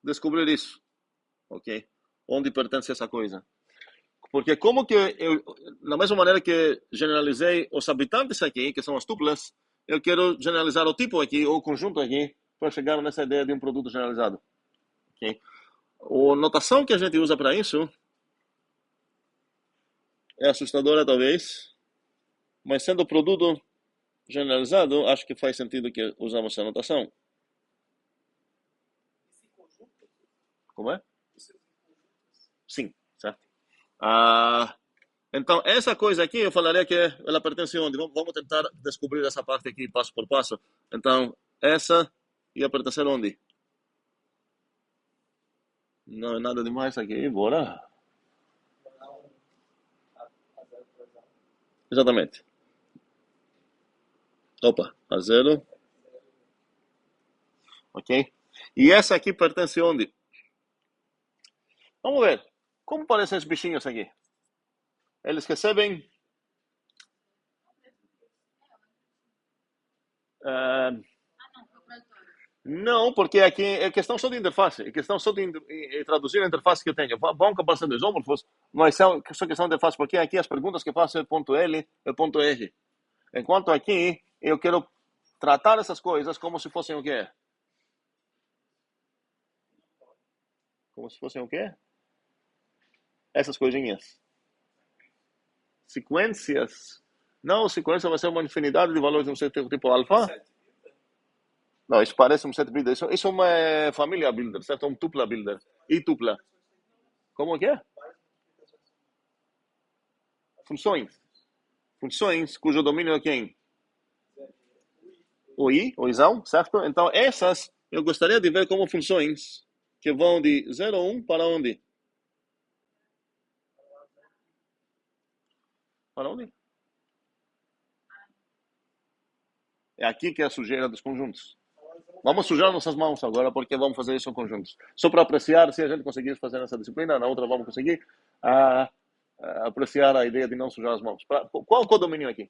descobrir isso, ok? Onde pertence essa coisa? Porque como que eu, da mesma maneira que generalizei os habitantes aqui, que são as tuplas, eu quero generalizar o tipo aqui, ou o conjunto aqui, para chegar nessa ideia de um produto generalizado, ok? A notação que a gente usa para isso é assustadora, talvez, mas sendo produto generalizado, acho que faz sentido que usamos essa notação. Como é? Sim, certo. Então, essa coisa aqui, eu falaria que ela pertence onde? Vamos tentar descobrir essa parte aqui, passo por passo. Então, essa ia pertencer onde? Não é nada demais aqui, bora. Exatamente. Opa, a 0. Ok? E essa aqui pertence onde? Vamos ver. Como parecem esses bichinhos aqui? Eles recebem... não, porque aqui é questão só de interface. É questão só de traduzir a interface que eu tenho. Vão acabar sendo isómorfos, mas só questão de interface, porque aqui as perguntas que eu faço é ponto L e ponto R. Enquanto aqui eu quero tratar essas coisas como se fossem o quê? Como se fossem o quê? Essas coisinhas. Sequências. Não, sequência vai ser uma infinidade de valores de um certo tipo alfa. Não, isso parece um set builder. Isso é uma família builder, certo? Um tupla builder. E tupla. Como que é? Funções. Funções cujo domínio é quem? O i, o isão, certo? Então, essas eu gostaria de ver como funções que vão de 0 a 1 para onde? Para onde? É aqui que é a sujeira dos conjuntos. Vamos sujar nossas mãos agora, porque vamos fazer isso em conjuntos. Só para apreciar, se a gente conseguir fazer nessa disciplina, na outra vamos conseguir apreciar a ideia de não sujar as mãos. Qual é o codomínio aqui?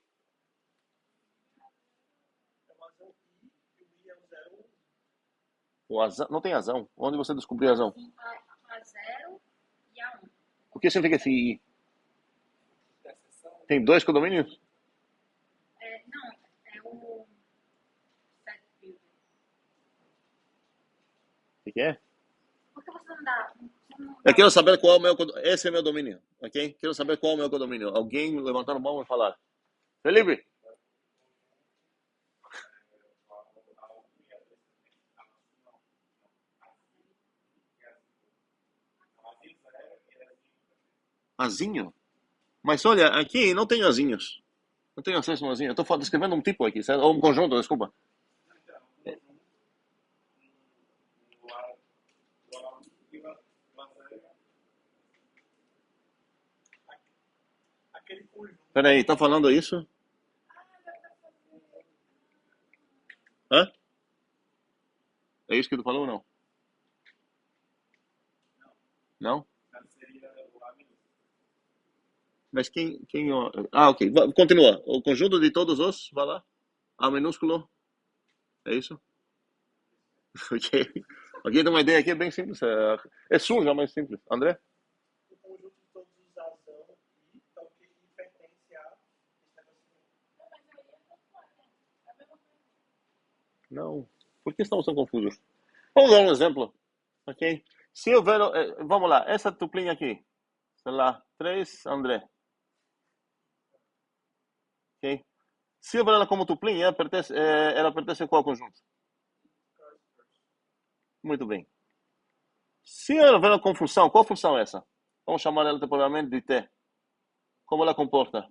O azão, não tem azão. Onde você descobriu azão? A 0 e a 1. O que significa esse i? Tem dois condomínios? Não, é o set builder. O que é? Por que você não dá? Eu quero saber qual é o meu condomínio. Esse é meu domínio, ok? Quero saber qual é o meu condomínio. Alguém levantar a mão e falar. Felipe? Azinho? Mas olha, aqui não tem azinhos. Não tenho acesso a um azinho. Eu estou descrevendo um tipo aqui, certo? Ou um conjunto, desculpa. Aquele conjunto. Peraí, tá falando isso? Hã? É isso que tu falou ou não? Não? Mas quem... Ah, ok. Continua. O conjunto de todos os, vai lá. A minúsculo. É isso? Ok. Aqui tem uma ideia aqui, é bem simples. É suja, mas simples. André? O conjunto de todos os azão e tal que pertence a esse negócio. Não. Por que estamos tão confusos? Vamos dar um exemplo. Ok? Se eu ver... vamos lá. Essa tuplinha aqui. Sei lá. 3, André. Ok? Se eu ver ela como tuplinha, ela pertence a qual conjunto? Muito bem. Se ela ver ela com função, qual função é essa? Vamos chamar ela temporariamente de t. Como ela comporta?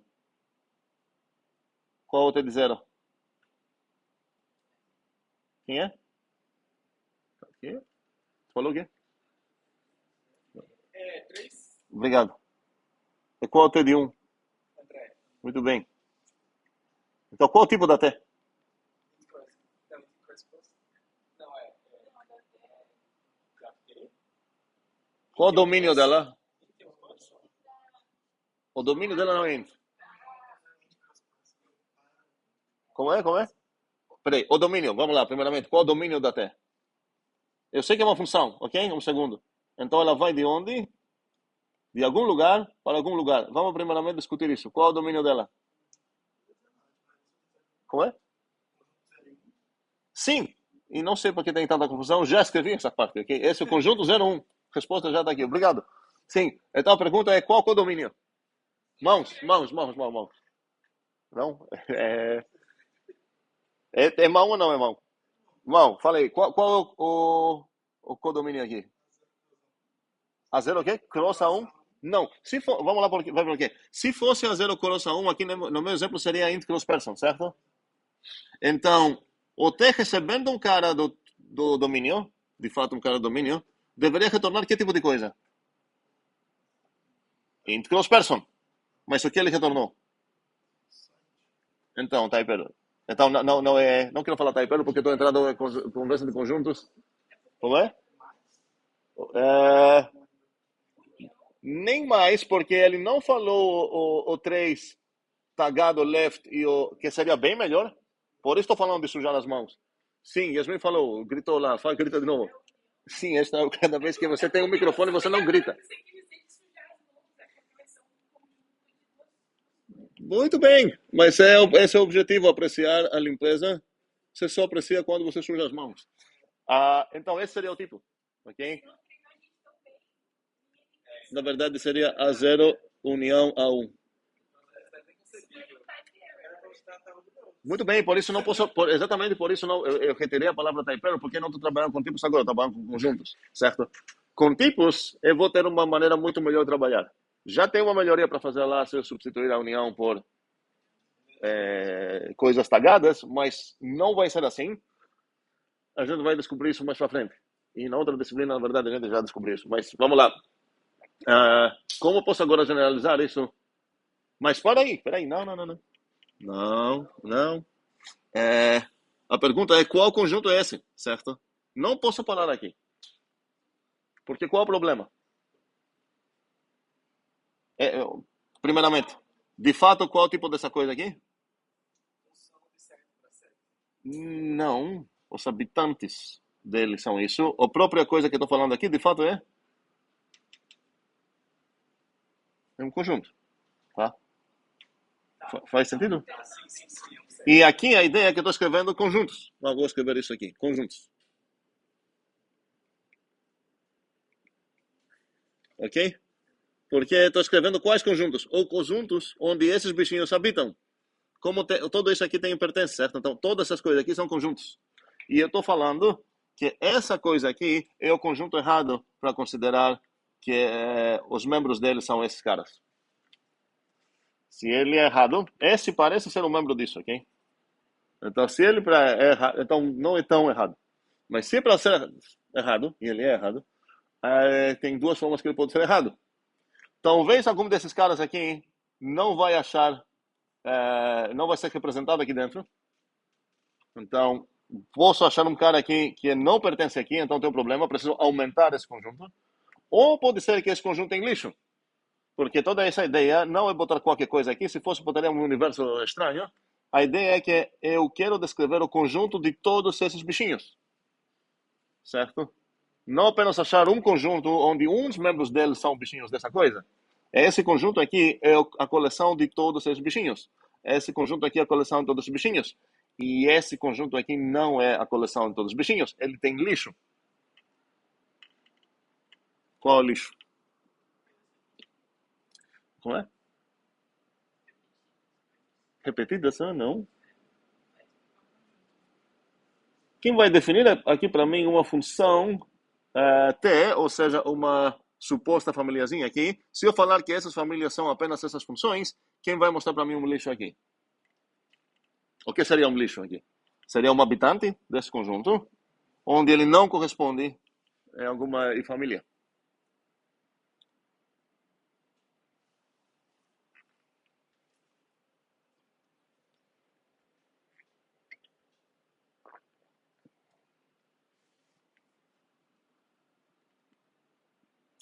Qual é o t de 0? Quem é? Quem é? Falou o quê? 3, Obrigado. E qual é o t de 1? André. Muito bem. Então, qual é o tipo da t? Não, é. Qual é o domínio dela? O domínio dela não é int. Como é? Como é? Peraí, o domínio. Vamos lá, primeiramente. Qual é o domínio da t? Eu sei que é uma função, ok? Um segundo. Então, ela vai de onde? De algum lugar para algum lugar. Vamos primeiramente discutir isso. Qual é o domínio dela? Como é? Sim. E não sei por que tem tanta confusão. Já escrevi essa parte, ok? Esse é o conjunto 01. Resposta já está aqui. Obrigado. Sim. Então a pergunta é qual codomínio? Mãos. Não? É mão ou não é mão? Mão. Falei. Qual é o codomínio aqui? A 0 o quê? Cross a 1? Não. Se for, vamos lá, vai por quê? Se fosse a 0 cross a 1, aqui no meu exemplo seria int cross person, certo? Então, o T recebendo um cara do domínio, de fato um cara do domínio, deveria retornar que tipo de coisa? Int cross person. Mas o que ele retornou? Então, typero. Então, não quero falar typero porque estou entrando em conversa de conjuntos. Como é? É, nem mais, porque ele não falou o 3 tagado left e o que seria bem melhor. Por isso estou falando de sujar as mãos. Sim, Yasmin falou, gritou lá, grita de novo. Sim, esta é cada vez que você tem um microfone, você não grita. Muito bem, mas esse é o objetivo, apreciar a limpeza. Você só aprecia quando você suja as mãos. Então, esse seria o tipo, ok? Na verdade, seria A0 união A1. Muito bem, por isso não posso, exatamente por isso não, eu retirei a palavra typero, porque não estou trabalhando com tipos agora, estou trabalhando com conjuntos, certo? Com tipos, eu vou ter uma maneira muito melhor de trabalhar. Já tem uma melhoria para fazer lá se eu substituir a união por coisas tagadas, mas não vai ser assim. A gente vai descobrir isso mais para frente. E na outra disciplina, na verdade, a gente já descobriu isso. Mas vamos lá. Como eu posso agora generalizar isso? Mas peraí. Não. A pergunta é qual conjunto é esse, certo? Não posso parar aqui. Porque qual é o problema? Primeiramente, de fato, qual é o tipo dessa coisa aqui? Não, os habitantes deles são isso. A própria coisa que eu estou falando aqui, de fato, é um conjunto. Tá? Faz sentido? E aqui a ideia é que eu estou escrevendo conjuntos. Não, vou escrever isso aqui, conjuntos. Ok? Porque estou escrevendo quais conjuntos? Ou conjuntos onde esses bichinhos habitam. Como todo isso aqui tem pertence, certo? Então, todas essas coisas aqui são conjuntos. E eu estou falando que essa coisa aqui é o conjunto errado para considerar que os membros dele são esses caras. Se ele é errado, esse parece ser um membro disso, ok? Então, se ele é errado, então não é tão errado. Mas se é para ser errado, e ele é errado, tem duas formas que ele pode ser errado. Talvez algum desses caras aqui não vai achar, não vai ser representado aqui dentro. Então, posso achar um cara aqui que não pertence aqui, então tem um problema, preciso aumentar esse conjunto. Ou pode ser que esse conjunto tem lixo. Porque toda essa ideia não é botar qualquer coisa aqui, se fosse botaria um universo estranho. A ideia é que eu quero descrever o conjunto de todos esses bichinhos. Certo? Não apenas achar um conjunto onde uns membros deles são bichinhos dessa coisa. Esse conjunto aqui é a coleção de todos esses bichinhos. Esse conjunto aqui é a coleção de todos os bichinhos. E esse conjunto aqui não é a coleção de todos os bichinhos. Ele tem lixo. Qual é o lixo? Como é? Repetidas? Não. Quem vai definir aqui para mim uma função T, ou seja, uma suposta famíliazinha aqui. Se eu falar que essas famílias são apenas essas funções, quem vai mostrar para mim um lixo aqui? O que seria um lixo aqui? Seria um habitante desse conjunto, onde ele não corresponde a alguma família.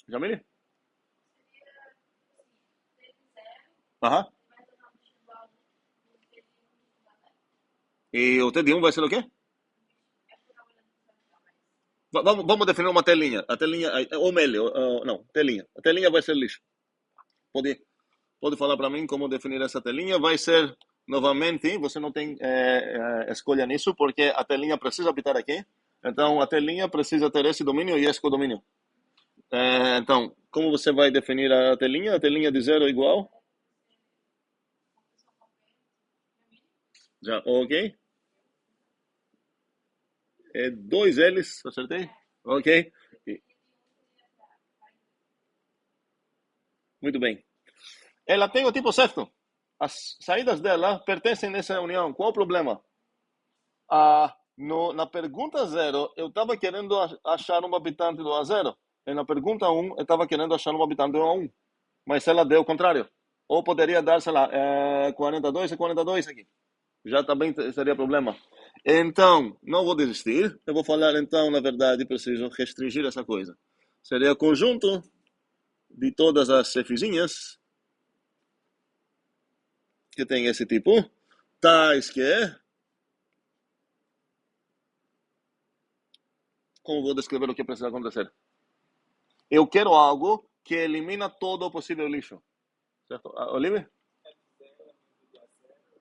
Jamile? Aham. E o T de 1 vai ser o quê? Vamos definir uma telinha. A telinha, ou melhor, não, telinha. A telinha vai ser lixo. Pode falar para mim como definir essa telinha? Vai ser, novamente, você não tem escolha nisso, porque a telinha precisa habitar aqui. Então, a telinha precisa ter esse domínio e esse codomínio. Então, como você vai definir a telinha? A telinha de 0 igual? Já, ok. Dois L's, acertei? Ok. Muito bem. Ela tem o tipo certo. As saídas dela pertencem nessa união. Qual o problema? Na pergunta 0, eu estava querendo achar um habitante do A0. E na pergunta 1, eu estava querendo achar um habitante do A1. Mas ela deu o contrário. Ou poderia dar, sei lá, 42 e 42 aqui. Já também seria problema. Então, não vou desistir. Eu vou falar, então, na verdade, preciso restringir essa coisa. Seria conjunto de todas as Fzinhas que tem esse tipo, tais que... Como vou descrever o que precisa acontecer? Eu quero algo que elimina todo o possível lixo. Certo? Oliver?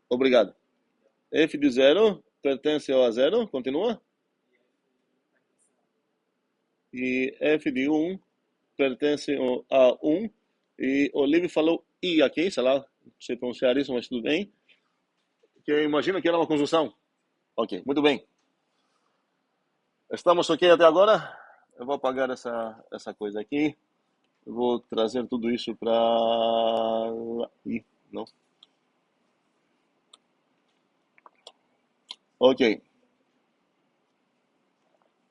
Obrigado. F de 0 pertence ao A0, continua. E F de 1 pertence ao A1. E Oliver falou I aqui, sei lá, não sei pronunciar isso, mas tudo bem. Que eu imagino que era uma conjunção. Ok, muito bem. Estamos ok até agora? Eu vou apagar essa coisa aqui. Eu vou trazer tudo isso para... Ih, não. Ok.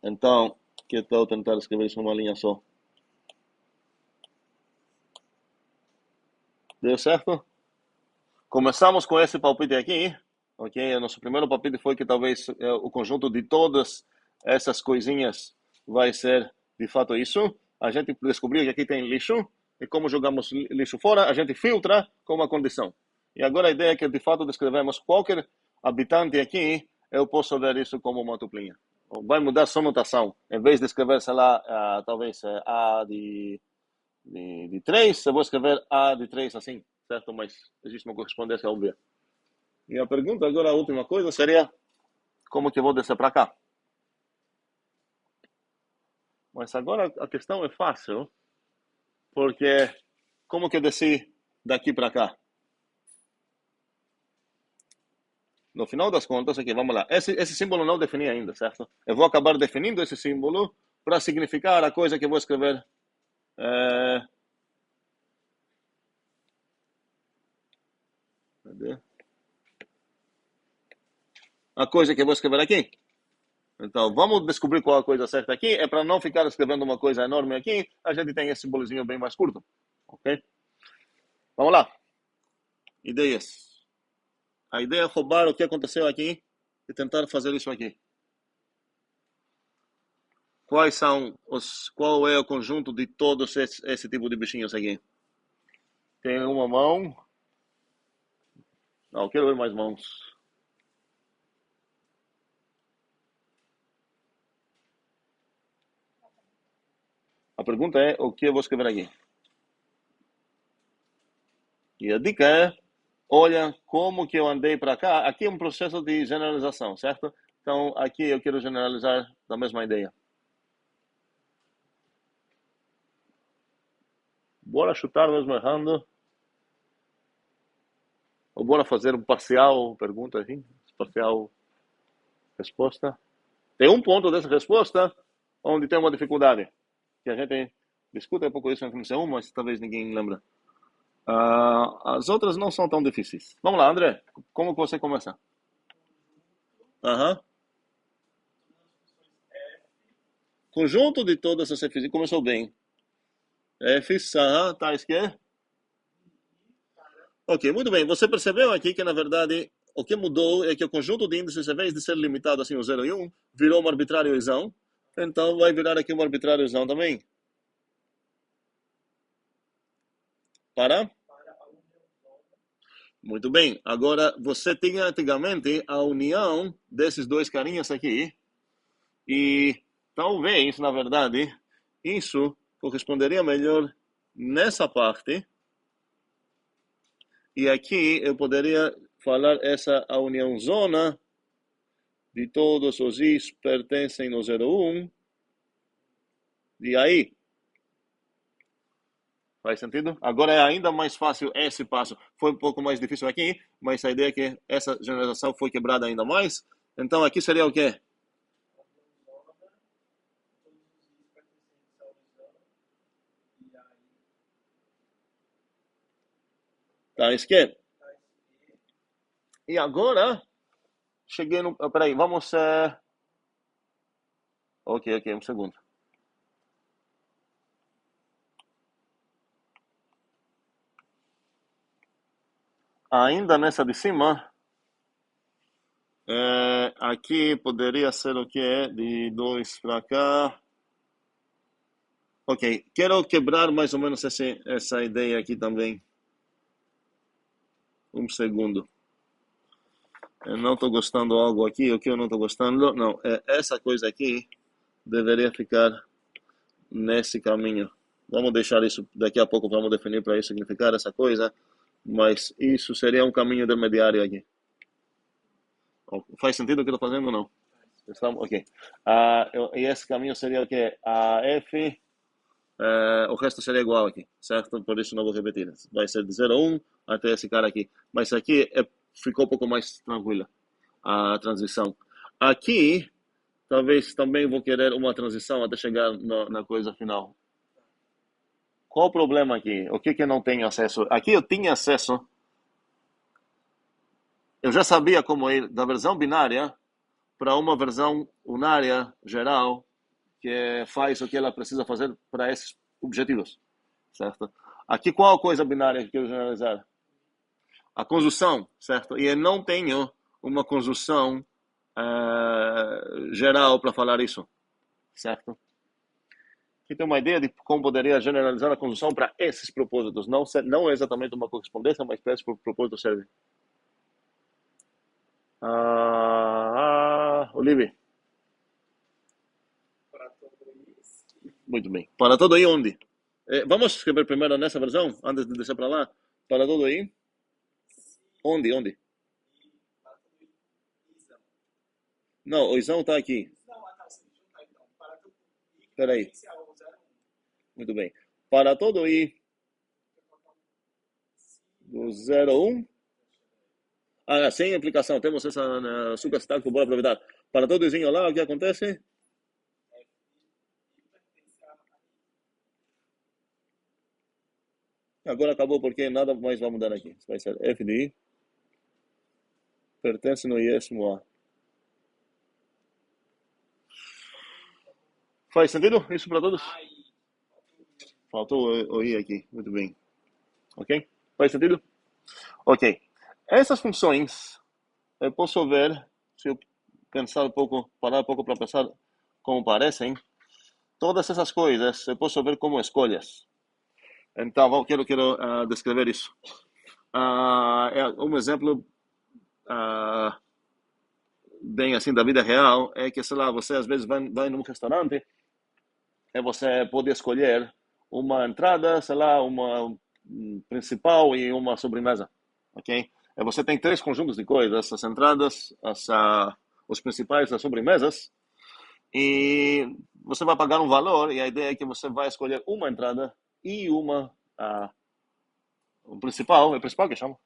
Então, que tal tentar escrever isso numa linha só? Deu certo? Começamos com esse palpite aqui, ok? O nosso primeiro palpite foi que talvez o conjunto de todas essas coisinhas vai ser de fato isso. A gente descobriu que aqui tem lixo, e como jogamos lixo fora, a gente filtra com uma condição. E agora a ideia é que de fato descrevemos qualquer habitante aqui, eu posso ver isso como uma tuplinha. Vai mudar só notação. Em vez de escrever, sei lá, talvez A de 3, eu vou escrever A de 3 assim, certo? Mas existe uma correspondência óbvia. E a pergunta agora, a última coisa, seria como que eu vou descer para cá? Mas agora a questão é fácil, porque como que eu desci daqui para cá? No final das contas, aqui, vamos lá. Esse símbolo não defini ainda, certo? Eu vou acabar definindo esse símbolo para significar a coisa que eu vou escrever. Cadê? A coisa que eu vou escrever aqui. Então, vamos descobrir qual a coisa certa aqui. É para não ficar escrevendo uma coisa enorme aqui, a gente tem esse simbolozinho bem mais curto. Ok? Vamos lá. Ideias. A ideia é roubar o que aconteceu aqui e tentar fazer isso aqui. Qual é o conjunto de todos esse tipo de bichinhos aqui? Tem uma mão. Não, quero ver mais mãos. A pergunta é, o que eu vou escrever aqui? E a dica é, olha como que eu andei para cá. Aqui é um processo de generalização, certo? Então, aqui eu quero generalizar da mesma ideia. Bora chutar mesmo errando. Ou bora fazer um parcial pergunta assim, parcial resposta. Tem um ponto dessa resposta onde tem uma dificuldade, que a gente discute um pouco isso em função 1, mas talvez ninguém lembra. As outras não são tão difíceis. Vamos lá, André, como que você começa? Aham. Conjunto de todas as Fs, começou bem. Fs, aham, tá, esquerda. Ok, muito bem. Você percebeu aqui que, na verdade, o que mudou é que o conjunto de índices, em vez de ser limitado assim, o 0 e 1, virou um arbitráriozão. Então, vai virar aqui um arbitráriozão também. Para? Muito bem. Agora, você tinha antigamente a união desses dois carinhas aqui. E talvez, na verdade, isso corresponderia melhor nessa parte. E aqui eu poderia falar essa a união zona de todos os i's pertencem no 01. E aí? Faz sentido? Agora é ainda mais fácil esse passo. Foi um pouco mais difícil aqui, mas a ideia é que essa generalização foi quebrada ainda mais. Então aqui seria o quê? Tá esquerdo. E agora, cheguei no... Peraí, vamos... Ok, um segundo. Ainda nessa de cima, aqui poderia ser o quê? De 2 para cá. Ok, quero quebrar mais ou menos essa ideia aqui também. Um segundo. Eu não estou gostando de algo aqui, o que eu não estou gostando? Não, essa coisa aqui deveria ficar nesse caminho. Vamos deixar isso, daqui a pouco vamos definir para isso significar essa coisa, mas isso seria um caminho intermediário aqui. Faz sentido o que eu estou fazendo ou não? Ok. E esse caminho seria o quê? A F, o resto seria igual aqui, certo? Por isso não vou repetir. Vai ser de 0 a 1 até esse cara aqui. Mas aqui ficou um pouco mais tranquila a transição. Aqui, talvez também vou querer uma transição até chegar na coisa final. Qual o problema aqui? O que eu não tenho acesso? Aqui eu tinha acesso. Eu já sabia como ir da versão binária para uma versão unária geral que faz o que ela precisa fazer para esses objetivos, certo? Aqui qual a coisa binária que eu quero generalizar? A conjunção, certo? E eu não tenho uma conjunção geral para falar isso, certo? Aqui tem uma ideia de como poderia generalizar a conjunção para esses propósitos. Não é exatamente uma correspondência, mas para esses propósitos serve. Olive. Para todo isso. Muito bem. Para todo aí onde? Vamos escrever primeiro nessa versão, antes de descer para lá. Para todo aí. Onde? E para todo isão. Não, o isão está aqui. Não, se juntar então. Para todo i. Espera aí. Potencial 0, 1. Muito bem. Para todo i do 0, 1. Sem aplicação. Temos essa açúcar estático, bora aproveitar. Para todo izinho lá, o que acontece? Agora acabou porque nada mais vai mudar aqui. Vai ser f de i pertence no iésimo a. Faz sentido isso para todos? Faltou o i aqui. Muito bem. Ok? Faz sentido? Ok. Essas funções, eu posso ver, se eu pensar um pouco, parar um pouco para pensar como parecem, todas essas coisas eu posso ver como escolhas. Então, quero descrever isso. Um exemplo bem assim da vida real é que, sei lá, você às vezes vai num restaurante e você pode escolher uma entrada, sei lá, uma principal e uma sobremesa, ok? E você tem 3 conjuntos de coisas, as entradas, os principais, as sobremesas, e você vai pagar um valor e a ideia é que você vai escolher uma entrada e um principal, é o principal que chama?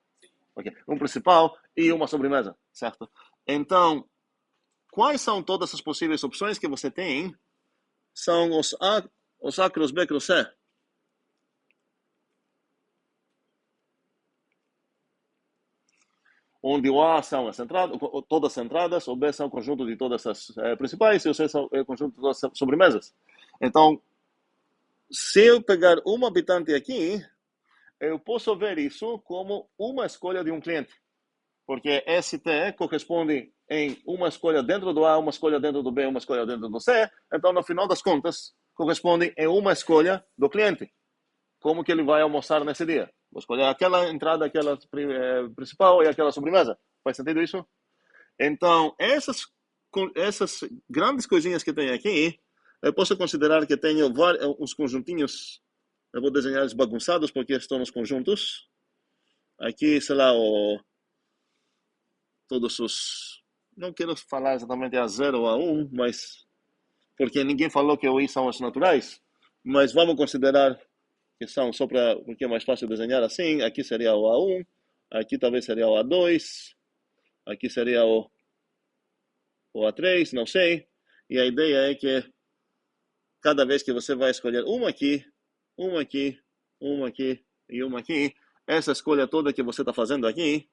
Okay. Um principal e uma sobremesa, certo? Então, quais são todas as possíveis opções que você tem? São os A cruz B cruz C. Onde o A são as entradas, todas as entradas, o B são o conjunto de todas as principais e o C são o conjunto de todas as sobremesas. Então, se eu pegar um habitante aqui, eu posso ver isso como uma escolha de um cliente. Porque ST corresponde em uma escolha dentro do A, uma escolha dentro do B, uma escolha dentro do C. Então, no final das contas, corresponde em uma escolha do cliente. Como que ele vai almoçar nesse dia? Vou escolher aquela entrada, aquela principal e aquela sobremesa. Faz sentido isso? Então, essas grandes coisinhas que tem aqui, eu posso considerar que tenho uns conjuntinhos. Eu vou desenhar eles bagunçados porque estão nos conjuntos. Aqui, sei lá, todos os... Não quero falar exatamente a 0 ou a 1, mas... Porque ninguém falou que o i são os naturais. Mas vamos considerar que são só porque é mais fácil desenhar assim. Aqui seria o A1, aqui talvez seria o A2, aqui seria o A3, não sei. E a ideia é que cada vez que você vai escolher uma aqui, uma aqui, uma aqui e uma aqui, essa escolha toda que você está fazendo aqui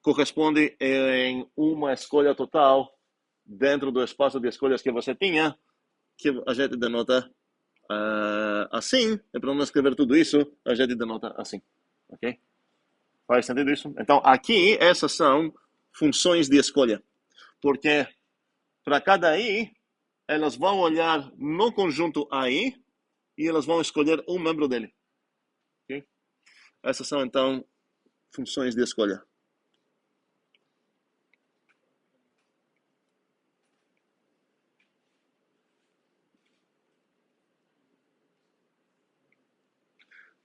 corresponde em uma escolha total dentro do espaço de escolhas que você tinha, que a gente denota assim, e para não escrever tudo isso, a gente denota assim, ok? Faz sentido isso? Então, aqui, essas são funções de escolha, porque para cada i, elas vão olhar no conjunto AI e elas vão escolher um membro dele, ok? Essas são, então, funções de escolha.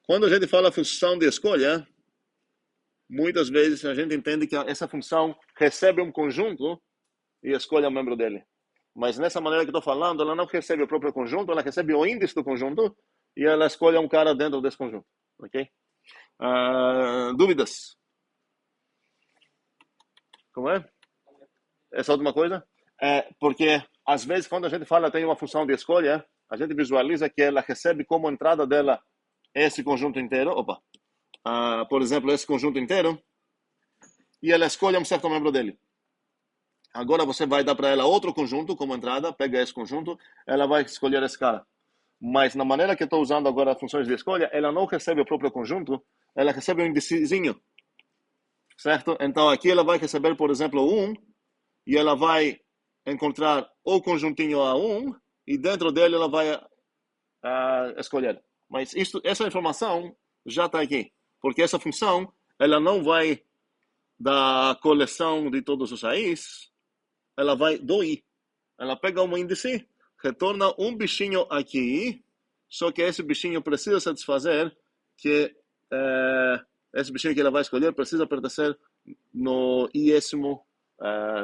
Quando a gente fala função de escolha, muitas vezes a gente entende que essa função recebe um conjunto e escolhe um membro dele. Mas nessa maneira que estou falando, ela não recebe o próprio conjunto, ela recebe o índice do conjunto e ela escolhe um cara dentro desse conjunto. Ok? Dúvidas? Como é? Essa última coisa? Porque às vezes quando a gente fala tem uma função de escolha, a gente visualiza que ela recebe como entrada dela esse conjunto inteiro, por exemplo, esse conjunto inteiro, e ela escolhe um certo membro dele. Agora você vai dar para ela outro conjunto como entrada, pega esse conjunto, ela vai escolher esse cara. Mas na maneira que eu estou usando agora as funções de escolha, ela não recebe o próprio conjunto, ela recebe um índicezinho, certo? Então aqui ela vai receber, por exemplo, 1, e ela vai encontrar o conjuntinho A1, e dentro dele ela vai escolher. Mas essa informação já está aqui, porque essa função ela não vai da coleção de todos os A's, ela vai do I. Ela pega um índice, retorna um bichinho aqui, só que esse bichinho precisa satisfazer que esse bichinho que ela vai escolher precisa pertencer no iésimo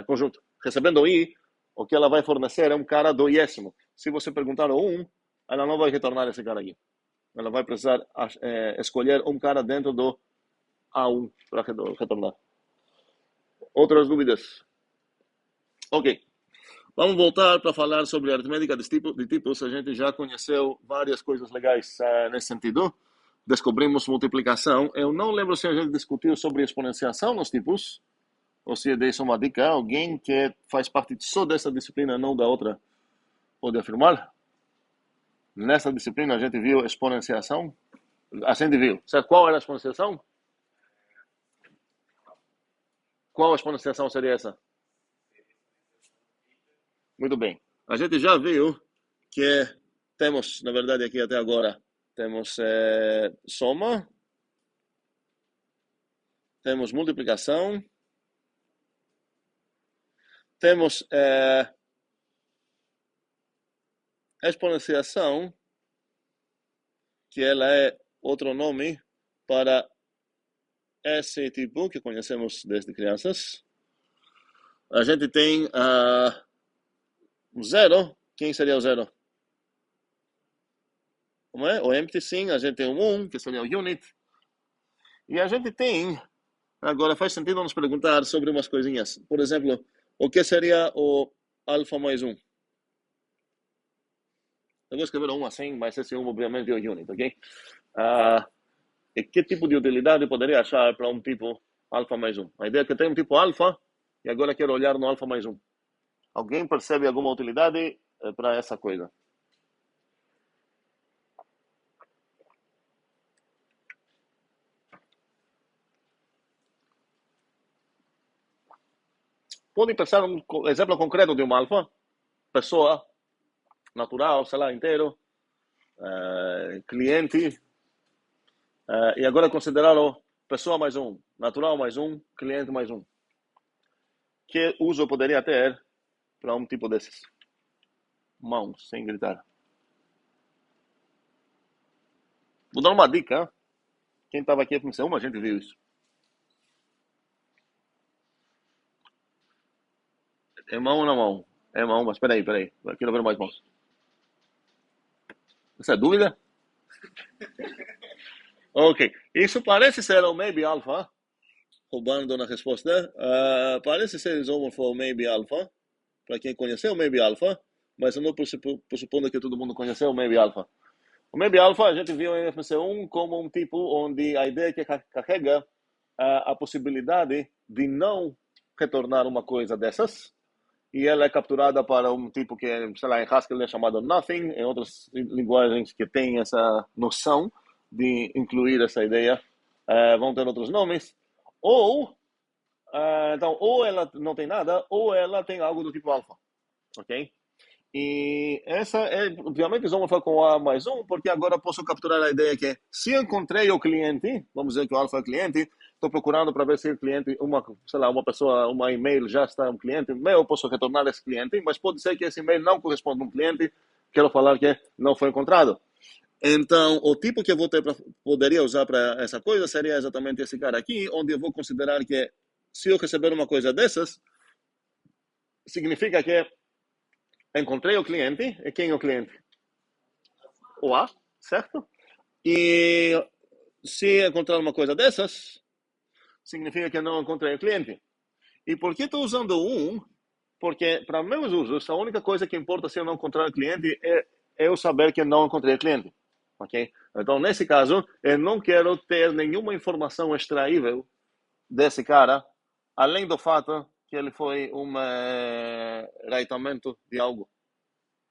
conjunto. Recebendo o I, o que ela vai fornecer é um cara do iésimo. Se você perguntar o 1, ela não vai retornar esse cara aqui. Ela vai precisar escolher um cara dentro do A1 para retornar. Outras dúvidas? Ok. Vamos voltar para falar sobre aritmética de tipos. A gente já conheceu várias coisas legais nesse sentido. Descobrimos multiplicação. Eu não lembro se a gente discutiu sobre exponenciação nos tipos, ou se dei uma dica. Alguém que faz parte só dessa disciplina, não da outra, pode afirmar? Nessa disciplina a gente viu exponenciação. A gente viu. Sabe qual era a exponenciação? Qual exponenciação seria essa? Muito bem. A gente já viu que temos, na verdade, aqui até agora, temos soma, temos multiplicação, temos exponenciação, que ela é outro nome para esse tipo que conhecemos desde crianças. A gente tem zero. Quem seria o zero? Como é? O empty, sim. A gente tem o 1, que seria o unit. E a gente tem, agora faz sentido nos perguntar sobre umas coisinhas. Por exemplo, o que seria o alfa mais 1? Eu vou escrever 1 assim, mas esse 1 obviamente é o unit, ok? E que tipo de utilidade eu poderia achar para um tipo alfa mais 1? A ideia é que eu tenho um tipo alfa e agora quero olhar no alfa mais 1. Alguém percebe alguma utilidade para essa coisa? Pode pensar um exemplo concreto de um alfa? Pessoa, natural, sei lá, inteiro, cliente, e agora considerar pessoa mais 1, natural mais 1, cliente mais 1. Que uso eu poderia ter para um tipo desses? Mãos, sem gritar. Vou dar uma dica. Quem estava aqui no C1, a gente viu isso. É mão ou não mão? É mão, mas peraí. Eu quero ver mais mãos. Essa é dúvida? Ok. Isso parece ser o maybe alpha. Roubando na resposta. Parece ser isomorfo ou maybe alpha. Para quem conheceu o maybe alpha. Mas eu não pressupondo que todo mundo conheceu o maybe alpha. O maybe alpha a gente viu em FMC1 como um tipo onde a ideia é que carrega a possibilidade de não retornar uma coisa dessas, e ela é capturada para um tipo que, sei lá, em Haskell é chamado nothing, em outras linguagens que têm essa noção de incluir essa ideia, vão ter outros nomes, então, ou ela não tem nada, ou ela tem algo do tipo alfa, ok? E essa é, obviamente, isomorfa com A mais 1, porque agora posso capturar a ideia que se eu encontrei o cliente, vamos dizer que o alfa é o cliente, estou procurando para ver se o cliente, uma pessoa, uma e-mail já está um cliente meu, eu posso retornar esse cliente, mas pode ser que esse e-mail não corresponda a um cliente, quero falar que não foi encontrado. Então, o tipo que eu poderia usar para essa coisa seria exatamente esse cara aqui, onde eu vou considerar que se eu receber uma coisa dessas, significa que encontrei o cliente. E quem é o cliente? O A, certo? E se encontrar uma coisa dessas, significa que não encontrei o cliente. E por que estou usando 1? Porque para meus usos, a única coisa que importa se eu não encontrar o cliente é eu saber que não encontrei o cliente. Ok? Então, nesse caso, eu não quero ter nenhuma informação extraível desse cara, além do fato que ele foi um raitamento de algo.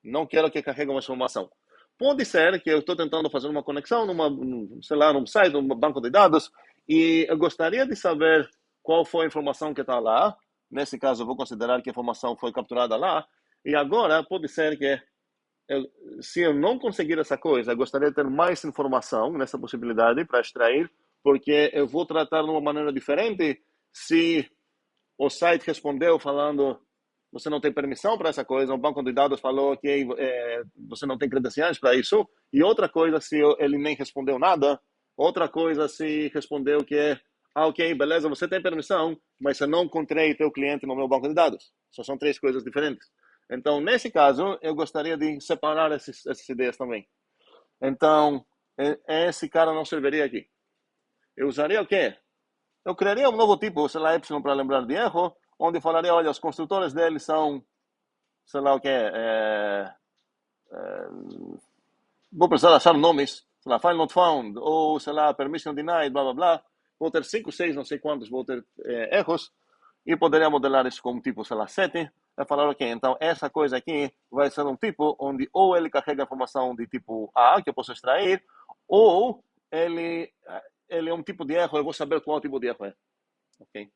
Não quero que carregue uma informação. Pode ser que eu estou tentando fazer uma conexão sei lá, num site, num banco de dados, e eu gostaria de saber qual foi a informação que está lá. Nesse caso, eu vou considerar que a informação foi capturada lá. E agora, pode ser que, se eu não conseguir essa coisa, eu gostaria de ter mais informação nessa possibilidade para extrair, porque eu vou tratar de uma maneira diferente se o site respondeu falando você não tem permissão para essa coisa, o banco de dados falou que você não tem credenciais para isso, e outra coisa se ele nem respondeu nada, outra coisa se respondeu que ok, beleza, você tem permissão, mas eu não encontrei teu cliente no meu banco de dados. Só são três coisas diferentes. Então, nesse caso, eu gostaria de separar essas ideias também. Então, esse cara não serviria aqui. Eu usaria o quê? Eu criaria um novo tipo, sei lá, Y para lembrar de erro, onde falaria, olha, os construtores dele são, sei lá o quê, vou precisar achar nomes, sei lá, file not found, ou sei lá, permission denied, blá blá blá. Vou ter 5, 6, não sei quantos, vou ter erros, e poderia modelar isso como tipo, sei lá, 7, e falar, ok, então essa coisa aqui vai ser um tipo onde ou ele carrega a informação de tipo A, que eu posso extrair, ou ele é um tipo de erro, eu vou saber qual tipo de erro é. Ok?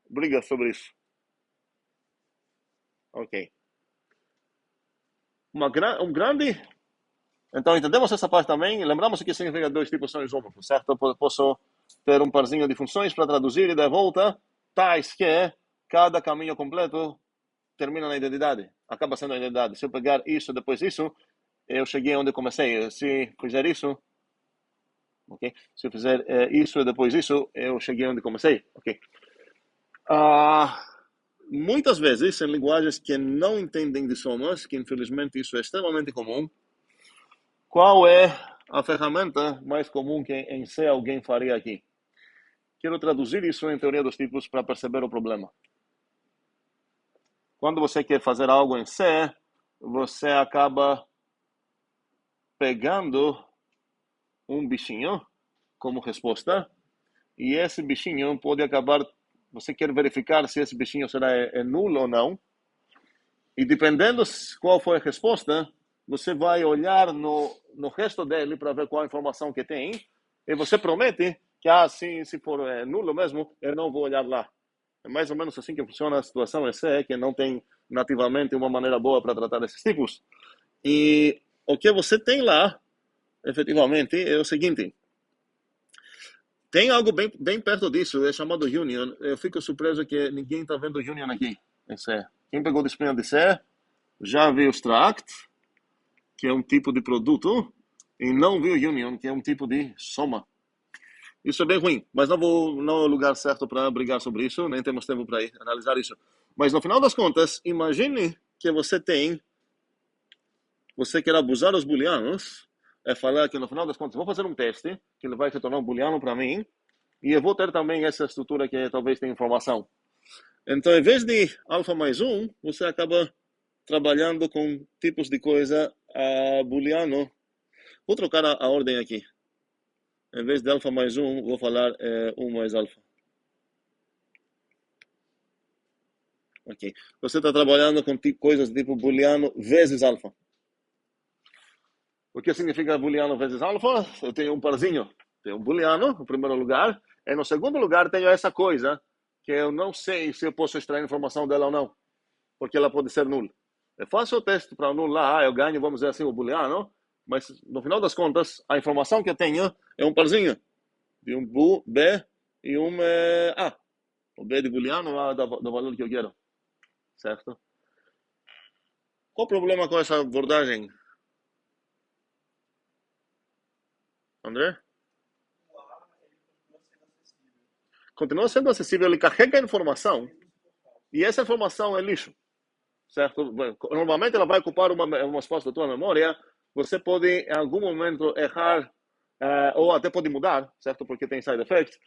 Briga sobre isso. Ok. Um grande... Então, entendemos essa parte também. Lembramos o que significa dois tipos são isômorfos, certo? Eu posso ter um parzinho de funções para traduzir e dar volta, tais que cada caminho completo termina na identidade. Acaba sendo a identidade. Se eu pegar isso depois isso, eu cheguei onde comecei. Se fizer isso, ok? Se eu fizer isso e depois isso, eu cheguei onde comecei, ok? Muitas vezes, em linguagens que não entendem de somas, que infelizmente isso é extremamente comum, qual é a ferramenta mais comum que em C alguém faria aqui? Quero traduzir isso em teoria dos tipos para perceber o problema. Quando você quer fazer algo em C, você acaba pegando um bichinho como resposta, e esse bichinho pode acabar, você quer verificar se esse bichinho será nulo ou não, e dependendo qual foi a resposta, você vai olhar no resto dele para ver qual a informação que tem, e você promete que, se for nulo mesmo, eu não vou olhar lá. É mais ou menos assim que funciona a situação C, que não tem nativamente uma maneira boa para tratar esses tipos. E o que você tem lá, efetivamente, é o seguinte. Tem algo bem perto disso, é chamado Union. Eu fico surpreso que ninguém está vendo Union aqui, em C. Quem pegou disciplina de C, já viu Struct, que é um tipo de produto, e não viu Union, que é um tipo de soma. Isso é bem ruim, mas não é o lugar certo para brigar sobre isso, nem temos tempo para analisar isso. Mas no final das contas, imagine que você quer abusar dos booleanos, é falar que no final das contas, vou fazer um teste, que ele vai retornar um booleano para mim, e eu vou ter também essa estrutura que talvez tenha informação. Então, em vez de alfa mais 1, você acaba trabalhando com tipos de coisa booleano. Vou trocar a ordem aqui. Em vez de alfa mais 1, vou falar 1 mais alfa. Ok. Você está trabalhando com coisas tipo booleano vezes alfa. O que significa booleano vezes alfa? Eu tenho um parzinho. Tenho um booleano, no primeiro lugar. E no segundo lugar, tenho essa coisa que eu não sei se eu posso extrair informação dela ou não. Porque ela pode ser nula. Eu faço o teste para anular, eu ganho, vamos dizer assim, o booleano. Mas, no final das contas, a informação que eu tenho é um parzinho. De um B e um A. O B de booleano A do valor que eu quero. Certo? Qual o problema com essa abordagem, André? O A, ele continua sendo acessível. Continua sendo acessível, ele carrega a informação e essa informação é lixo. Certo? Normalmente ela vai ocupar um espaço da tua memória. Você pode, em algum momento, errar ou até pode mudar, certo? Porque tem side effects.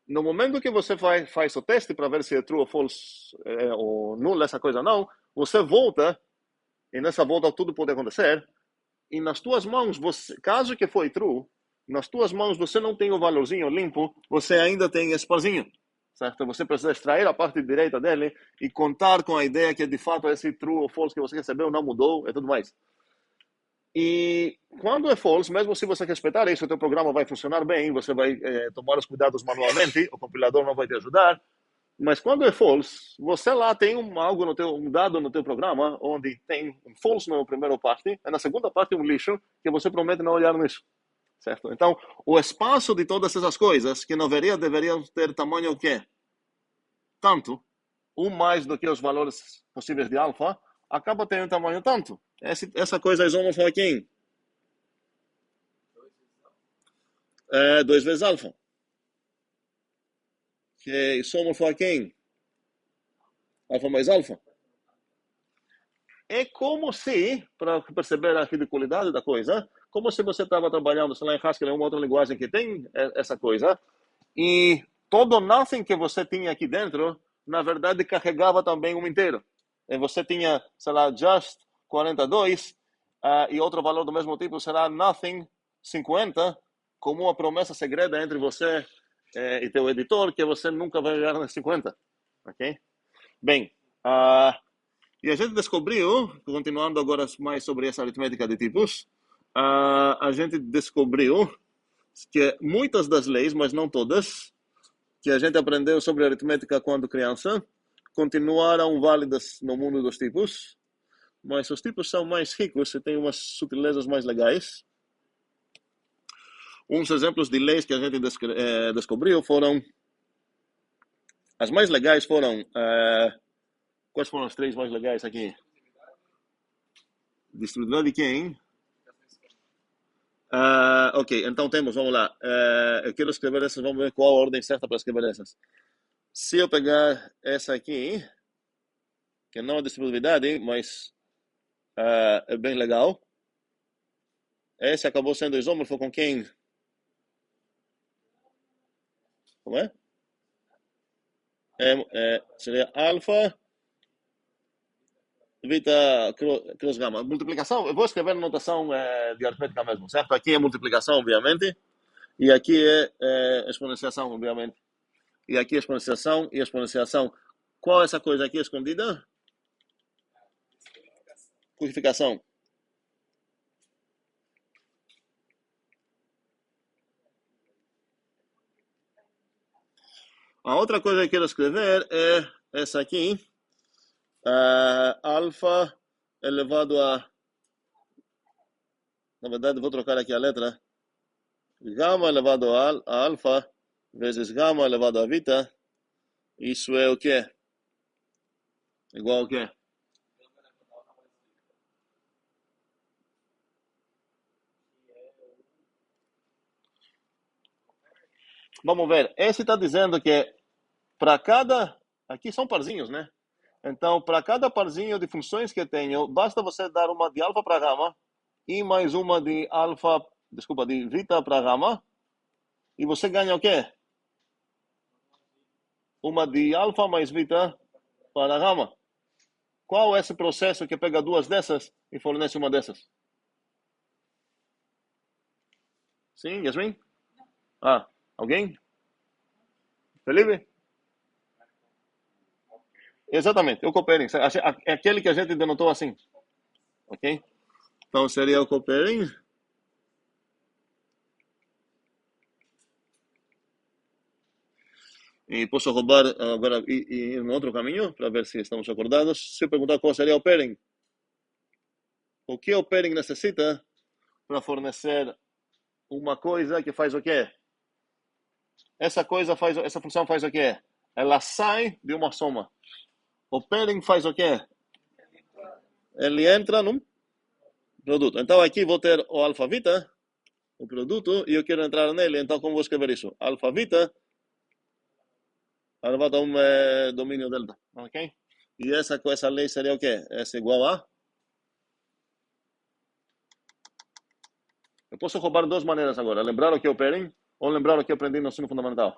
No momento que você faz o teste para ver se é true ou false ou nulo essa coisa não, você volta, e nessa volta tudo pode acontecer, e nas tuas mãos, você, caso que foi true, nas tuas mãos você não tem o valorzinho limpo, você ainda tem esse parzinho, certo? Você precisa extrair a parte direita dele e contar com a ideia que de fato esse true ou false que você recebeu não mudou e tudo mais. E quando é false, mesmo se você respeitar isso, o teu programa vai funcionar bem, você vai tomar os cuidados manualmente, o compilador não vai te ajudar. Mas quando é false, você lá tem algo no teu, um dado no teu programa onde tem um false na primeira parte e na segunda parte um lixo que você promete não olhar nisso, certo? Então, o espaço de todas essas coisas que deveriam ter tamanho o quê? Tanto, um mais do que os valores possíveis de alfa, acaba tendo tamanho tanto. Essa coisa é isomorfa aqui. 2 vezes alfa. Que é isomorfo aqui. Alfa mais alfa. É como se, para perceber a ridiculidade da coisa, como se você estava trabalhando, sei lá, em Haskell, em uma outra linguagem que tem essa coisa, e todo nothing que você tinha aqui dentro, na verdade, carregava também um inteiro. E você tinha, sei lá, just 42, e outro valor do mesmo tipo será nothing 50, como uma promessa segreda entre você e teu editor, que você nunca vai chegar nos 50. Ok? Bem, e a gente descobriu, continuando agora mais sobre essa aritmética de tipos, a gente descobriu que muitas das leis, mas não todas, que a gente aprendeu sobre aritmética quando criança, continuaram válidas no mundo dos tipos, mas os tipos são mais ricos e têm umas sutilezas mais legais. Uns exemplos de leis que a gente descobriu foram, as mais legais foram, quais foram as 3 mais legais aqui? Distribuibilidade de quem? Ok, então temos, vamos lá. Eu quero escrever essas, vamos ver qual a ordem certa para escrever essas. Se eu pegar essa aqui, que não é distributividade, mas é bem legal. Esse acabou sendo isômorfo com quem? Como é? Seria alfa, beta, cruz, gama. Multiplicação, eu vou escrever notação de aritmética mesmo, certo? Aqui é multiplicação, obviamente. E aqui é exponenciação, obviamente. E aqui é exponenciação e exponenciação. Qual é essa coisa aqui escondida? Codificação. A outra coisa que eu quero escrever é essa aqui. Alfa elevado a... Na verdade, vou trocar aqui a letra. Gama elevado a alfa vezes gama elevado a beta. Isso é o quê? Igual ao quê? Vamos ver. Esse está dizendo que para cada... Aqui são parzinhos, né? Então, para cada parzinho de funções que eu tenho, basta você dar uma de alfa para gama e mais uma de alfa, desculpa, de beta para gama. E você ganha o quê? Uma de alfa mais beta para gama. Qual é esse processo que pega 2 dessas e fornece uma dessas? Sim, Yasmin? Alguém? Felipe? Exatamente, o coopering. É aquele que a gente denotou assim. Ok? Então seria o coopering. E posso roubar agora e ir no outro caminho para ver se estamos acordados. Se eu perguntar qual seria o pairing, o que o pairing necessita para fornecer uma coisa que faz o quê? Essa função faz o quê? Ela sai de uma soma. O pairing faz o quê? Ele entra num produto. Então aqui vou ter o alfa-beta, o produto, e eu quero entrar nele. Então como vou escrever isso? Alfa-beta elevado a um domínio delta. Ok? E essa lei seria o quê? S igual a... Eu posso roubar de 2 maneiras agora. Lembrar o que é o pairing ou lembrar o que eu aprendi no ensino fundamental.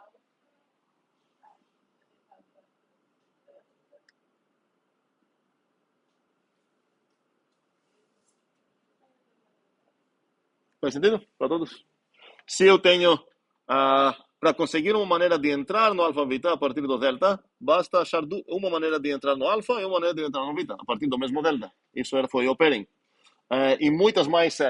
Faz sentido para todos? Se eu tenho, para conseguir uma maneira de entrar no alfa beta a partir do delta, basta achar uma maneira de entrar no alfa e uma maneira de entrar no beta, a partir do mesmo delta. Isso foi o pairing. E muitas mais,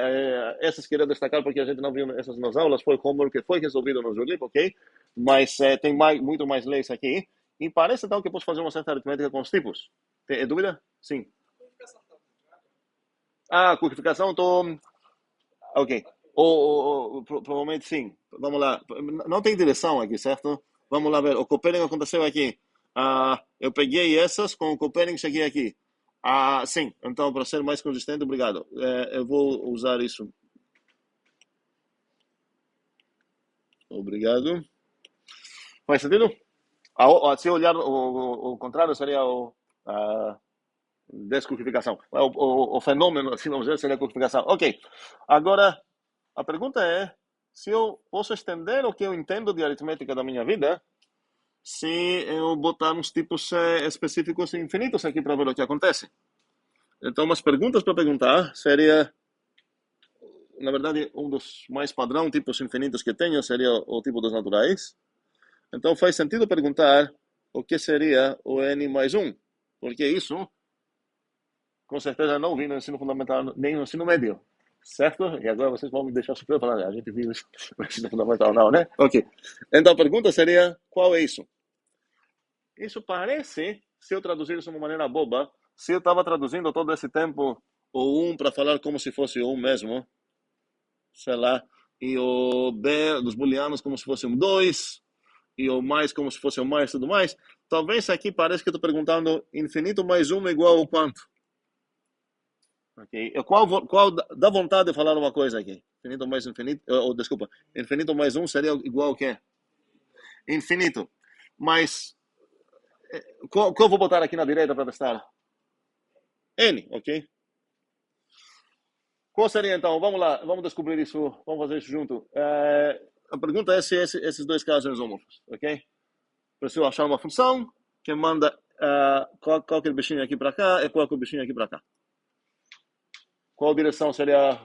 essas queria destacar porque a gente não viu essas nas aulas, foi como que foi resolvido no Julip, ok? Mas tem muito mais leis aqui. E parece então que posso fazer uma certa aritmética com os tipos. Tem dúvida? Sim. Codificação, estou... Ok. Provavelmente sim. Vamos lá. Não tem direção aqui, certo? Vamos lá ver. O copering aconteceu aqui. Eu peguei essas com o copering, cheguei aqui. Sim. Então, para ser mais consistente, obrigado. Eu vou usar isso. Obrigado. Faz sentido? Se olhar o contrário, seria a descodificação. O fenômeno, assim vamos dizer, seria a codificação. Ok. Agora, a pergunta é se eu posso estender o que eu entendo de aritmética da minha vida se eu botar uns tipos específicos e infinitos aqui para ver o que acontece. Então, umas perguntas para perguntar seria, na verdade, um dos mais padrão tipos infinitos que tenho seria o tipo dos naturais. Então, faz sentido perguntar o que seria o n mais 1, porque isso, com certeza, não vi no ensino fundamental nem no ensino médio. Certo? E agora vocês vão me deixar super falar. A gente viu isso no ensino fundamental, não, né? Ok. Então a pergunta seria: qual é isso? Isso parece, se eu traduzir isso de uma maneira boba, se eu estava traduzindo todo esse tempo o 1 para falar como se fosse o 1 mesmo, sei lá, e o B dos booleanos como se fosse um 2, e o mais como se fosse o mais tudo mais, talvez aqui pareça que eu estou perguntando infinito mais 1 igual ao quanto? Ok. Qual dá vontade de falar uma coisa aqui? Infinito mais infinito, desculpa, infinito mais 1 seria igual ao quê? Infinito. Mas, qual eu vou botar aqui na direita para testar? N, ok? Qual seria então? Vamos lá, vamos descobrir isso, vamos fazer isso junto. A pergunta é se esses dois casos são isômorfos, ok? Preciso achar uma função que manda qualquer bichinho aqui para cá e qualquer bichinho aqui para cá. Qual direção seria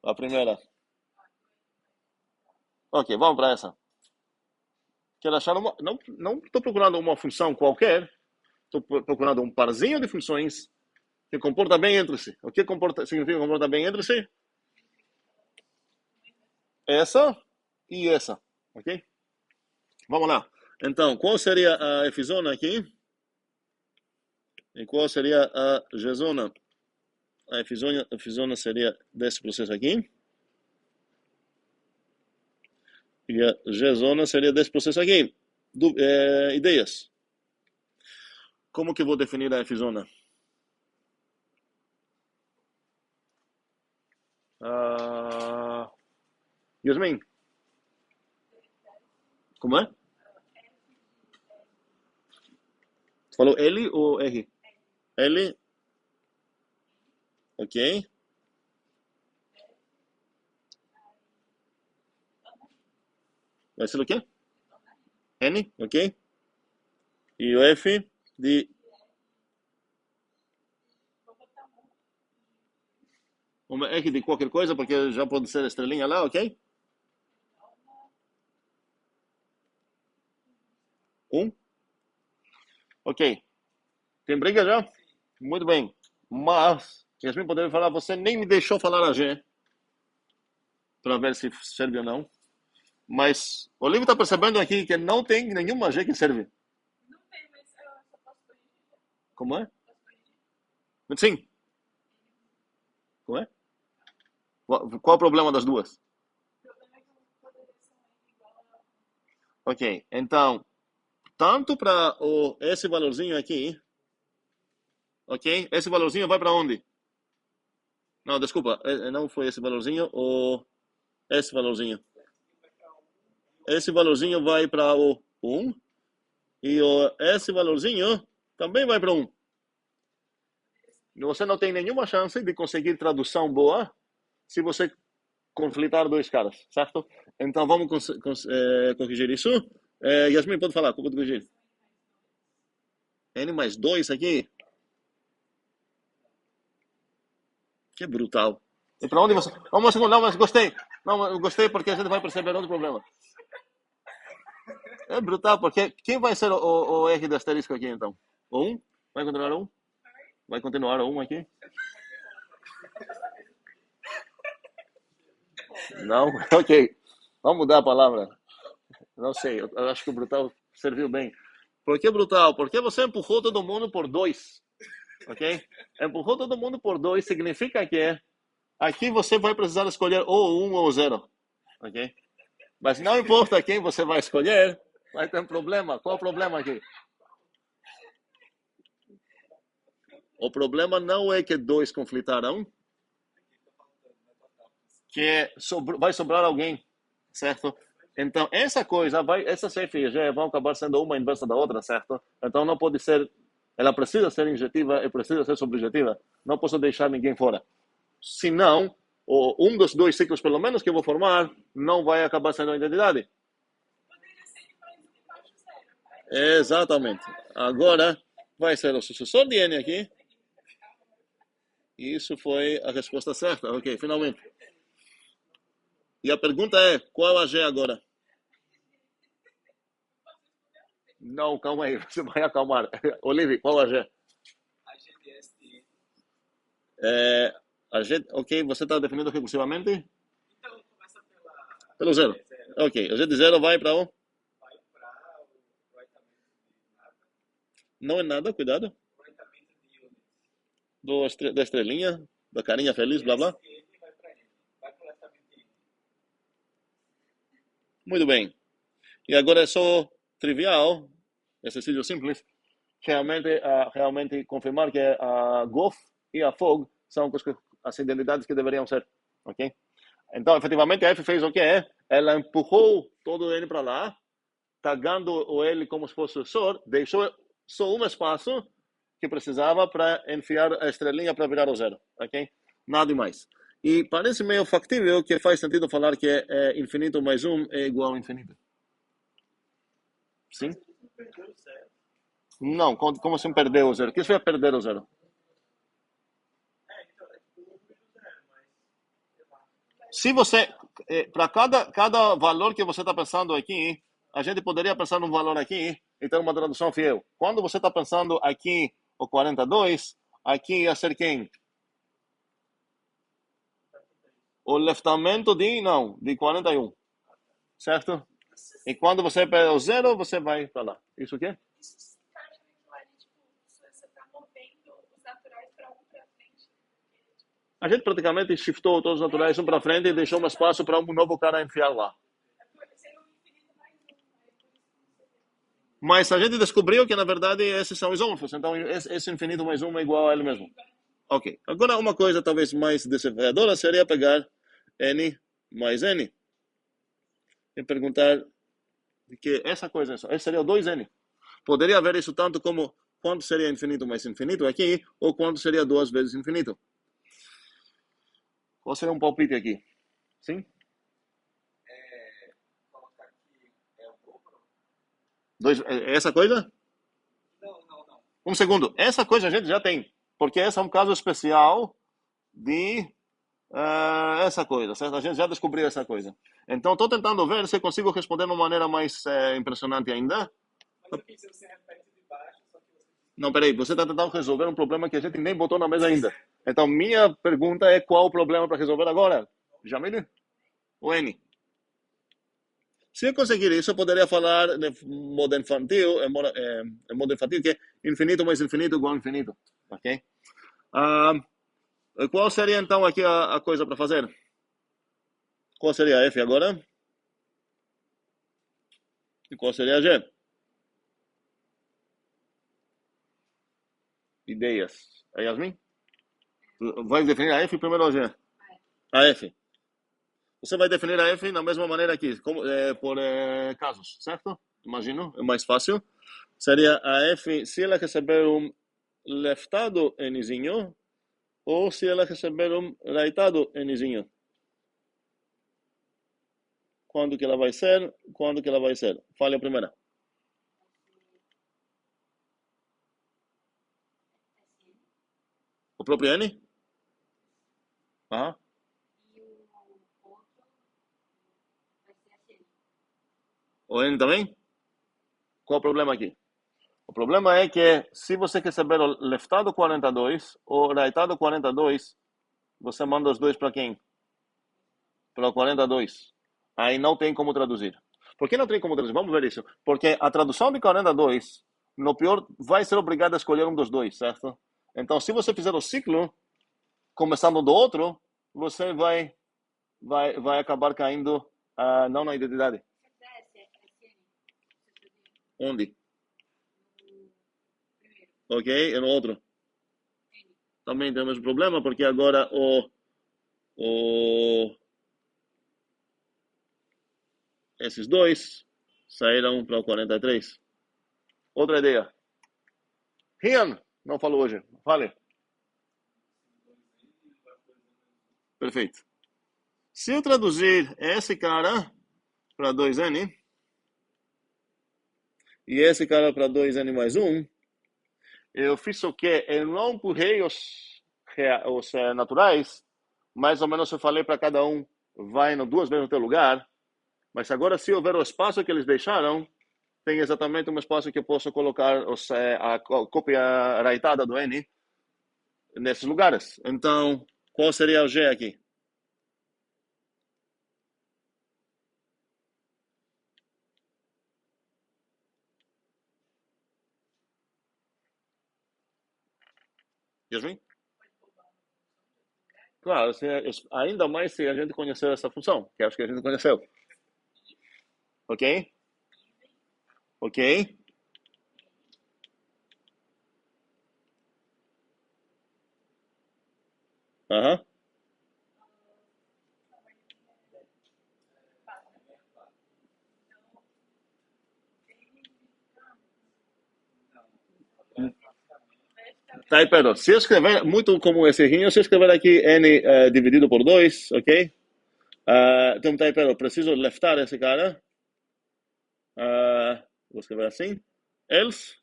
a primeira? Ok, vamos para essa. Quero achar uma... Não estou procurando uma função qualquer, estou procurando um parzinho de funções que comporta bem entre si. O que significa comporta bem entre si? Essa e essa, ok? Vamos lá. Então, qual seria a F-zona aqui? E qual seria a G-zona? A F-zona seria desse processo aqui. E a G-zona seria desse processo aqui. Ideias. Como que eu vou definir a F-zona? Yasmin? Como é? Você falou L ou R? L. Ok. Vai ser o quê? N, ok. E o F de... Uma R de qualquer coisa, porque já pode ser estrelinha lá, ok? 1. Ok. Tem briga já? Muito bem. Mas, Yasmin poderia falar, você nem me deixou falar a G, para ver se serve ou não. Mas o livro está percebendo aqui que não tem nenhuma G que serve. Não tem, mas eu só posso corrigir. Como é? Posso corrigir? Sim. Como é? Qual o problema das duas? O problema é que eu poderia ser igual a... Ok. Então, tanto para esse valorzinho aqui, ok? Esse valorzinho vai para onde? Não, desculpa. Não foi esse valorzinho, esse valorzinho. Esse valorzinho vai para o 1 e esse valorzinho também vai para 1. Você não tem nenhuma chance de conseguir tradução boa se você conflitar dois caras, certo? Então vamos corrigir isso. Yasmin, pode falar, como corrigir? N mais 2 aqui. Que brutal. E para onde você... Vamos segundo, não, mas gostei. Não, eu gostei porque a gente vai perceber outro problema. É brutal, porque quem vai ser o R do asterisco aqui, então? O 1? Vai continuar o 1? Vai continuar o 1 aqui? Não? Ok. Vamos mudar a palavra. Não sei, eu acho que o brutal serviu bem. Por que brutal? Porque você empurrou todo mundo por 2. Ok? Empurrou todo mundo por 2 significa que aqui você vai precisar escolher ou 1 ou 0. Ok? Mas não importa quem você vai escolher, vai ter um problema. Qual é o problema aqui? O problema não é que 2 conflitarão, que vai sobrar alguém, certo? Então, essa coisa, essas F e G vão acabar sendo uma inversa da outra, certo? Então, não pode ser, ela precisa ser injetiva e precisa ser subjetiva. Não posso deixar ninguém fora. Senão, um dos dois ciclos, pelo menos, que eu vou formar, não vai acabar sendo a identidade. Exatamente. Agora, vai ser o sucessor de N aqui. E isso foi a resposta certa. Ok, finalmente. E a pergunta é, qual a G agora? Não, calma aí, você vai acalmar. Olive, qual a G? A GDST. A G, ok, você está definindo recursivamente? Então, começa Pelo zero. zero. Ok, a G de zero vai para o? Vai para o aproveitamento de nada. Não é nada, cuidado. Aproveitamento de units. Da estrelinha, da carinha feliz, blá blá. Ele vai para N. Vai para o aproveitamento de N. Muito bem. E agora é só trivial, exercício simples, realmente confirmar que a Goff e a Fogg são as identidades que deveriam ser, ok? Então, efetivamente, a F fez o que é? Ela empurrou todo o N para lá, tagando o L como se fosse sucessor, deixou só um espaço que precisava para enfiar a estrelinha para virar o zero, ok? Nada mais. E parece meio factível que faz sentido falar que infinito mais 1 é igual a infinito. Sim? Perdeu o zero. Não, como assim perdeu o zero? O que isso é perder o zero? Então, é tipo 1 menos 0, mas... sei lá. Se você, para cada valor que você está pensando aqui, a gente poderia pensar num valor aqui e ter uma tradução fiel. Quando você está pensando aqui o 42, aqui ia ser quem? O leftamento de 41, certo? E quando você pega o zero, você vai para lá. Isso o quê? Isso se encaixa naquilo ali, tipo, você tá movendo os naturais para um para frente. A gente praticamente shiftou todos os naturais um para frente e deixou um espaço para um novo cara enfiar lá. Ser um infinito mais um, né? Por isso Mas a gente descobriu que, na verdade, esses são isômorfos. Então, esse infinito mais um é igual a ele mesmo. Ok. Agora, uma coisa talvez mais desafiadora seria pegar n mais n e perguntar que essa coisa, esse seria o 2n. Poderia haver isso tanto como quanto seria infinito mais infinito aqui, ou quanto seria 2 vezes infinito. Qual seria um palpite aqui? Sim? Colocar aqui é o dobro? Essa coisa? Não. Um segundo. Essa coisa a gente já tem. Porque esse é um caso especial de essa coisa, certo? A gente já descobriu essa coisa. Então, estou tentando ver se consigo responder de uma maneira mais impressionante ainda. Mas aqui, se você repete de baixo, só que você... Não, peraí. Você está tentando resolver um problema que a gente nem botou na mesa ainda. Então, minha pergunta é qual o problema para resolver agora? Jamile? O N? Se eu conseguir isso, eu poderia falar de modo infantil, modo infantil que é infinito mais infinito igual a infinito. Ok? Qual seria então aqui a coisa para fazer? Qual seria a F agora? E qual seria a G? Ideias. A Yasmin? Vai definir a F primeiro ou a G? A F. Você vai definir a F da mesma maneira aqui, por casos, certo? Imagino, é mais fácil. Seria a F se ela receber um leftado nzinho ou se ela receber um rightado nzinho. Quando que ela vai ser? Quando que ela vai ser? Fale a primeira. O próprio N? Aham. O N também? Qual o problema aqui? O problema é que se você quer saber o leftado 42 ou rightado 42, você manda os dois para quem? Para o 42. Aí não tem como traduzir. Por que não tem como traduzir? Vamos ver isso. Porque a tradução de 42, no pior, vai ser obrigado a escolher um dos dois, certo? Então, se você fizer o ciclo, começando do outro, você vai acabar caindo não na identidade. Onde? Ok, e no outro? Também tem o mesmo problema, porque agora esses dois saíram para o 43. Outra ideia. Rian, não falou hoje. Fale. Perfeito. Se eu traduzir esse cara para 2N e esse cara para 2N mais 1, eu fiz o quê? Eu não empurrei os naturais, mais ou menos eu falei para cada um, vai no 2 vezes no teu lugar, mas agora se houver o espaço que eles deixaram, tem exatamente um espaço que eu posso colocar a cópia raitada do N nesses lugares. Então, qual seria o G aqui? Yasmin? Claro, ainda mais se a gente conhecer essa função, que acho que a gente conheceu. Ok? Ok? Aham. Tá aí, Pedro. Se eu escrever, muito como esse rinho, se eu escrever aqui N dividido por 2, ok? Então tá aí, Pedro. Preciso leftar esse cara. Vou escrever assim. Else.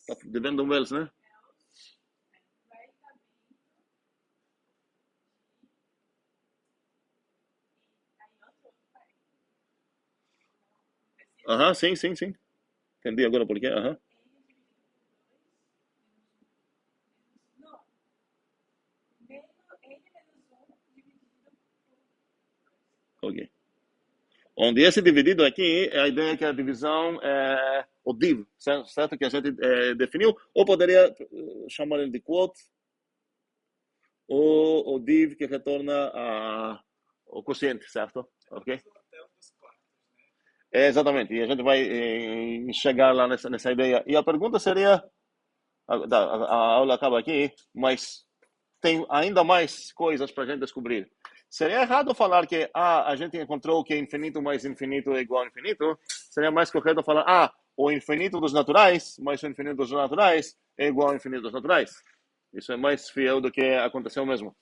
Tá devendo um else, né? Aham, sim, sim, sim. Entendi agora por quê. Aham. Ok. Onde esse dividido aqui, a ideia é que a divisão é o div, certo? Que a gente definiu. Ou poderia chamar ele de quote, ou o div que retorna o quociente, certo? Ok? Exatamente. E a gente vai chegar lá nessa ideia. E a pergunta seria, a aula acaba aqui, mas tem ainda mais coisas para a gente descobrir. Seria errado falar que a gente encontrou que infinito mais infinito é igual a infinito. Seria mais correto falar o infinito dos naturais mais o infinito dos naturais é igual ao infinito dos naturais. Isso é mais fiel do que aconteceu mesmo.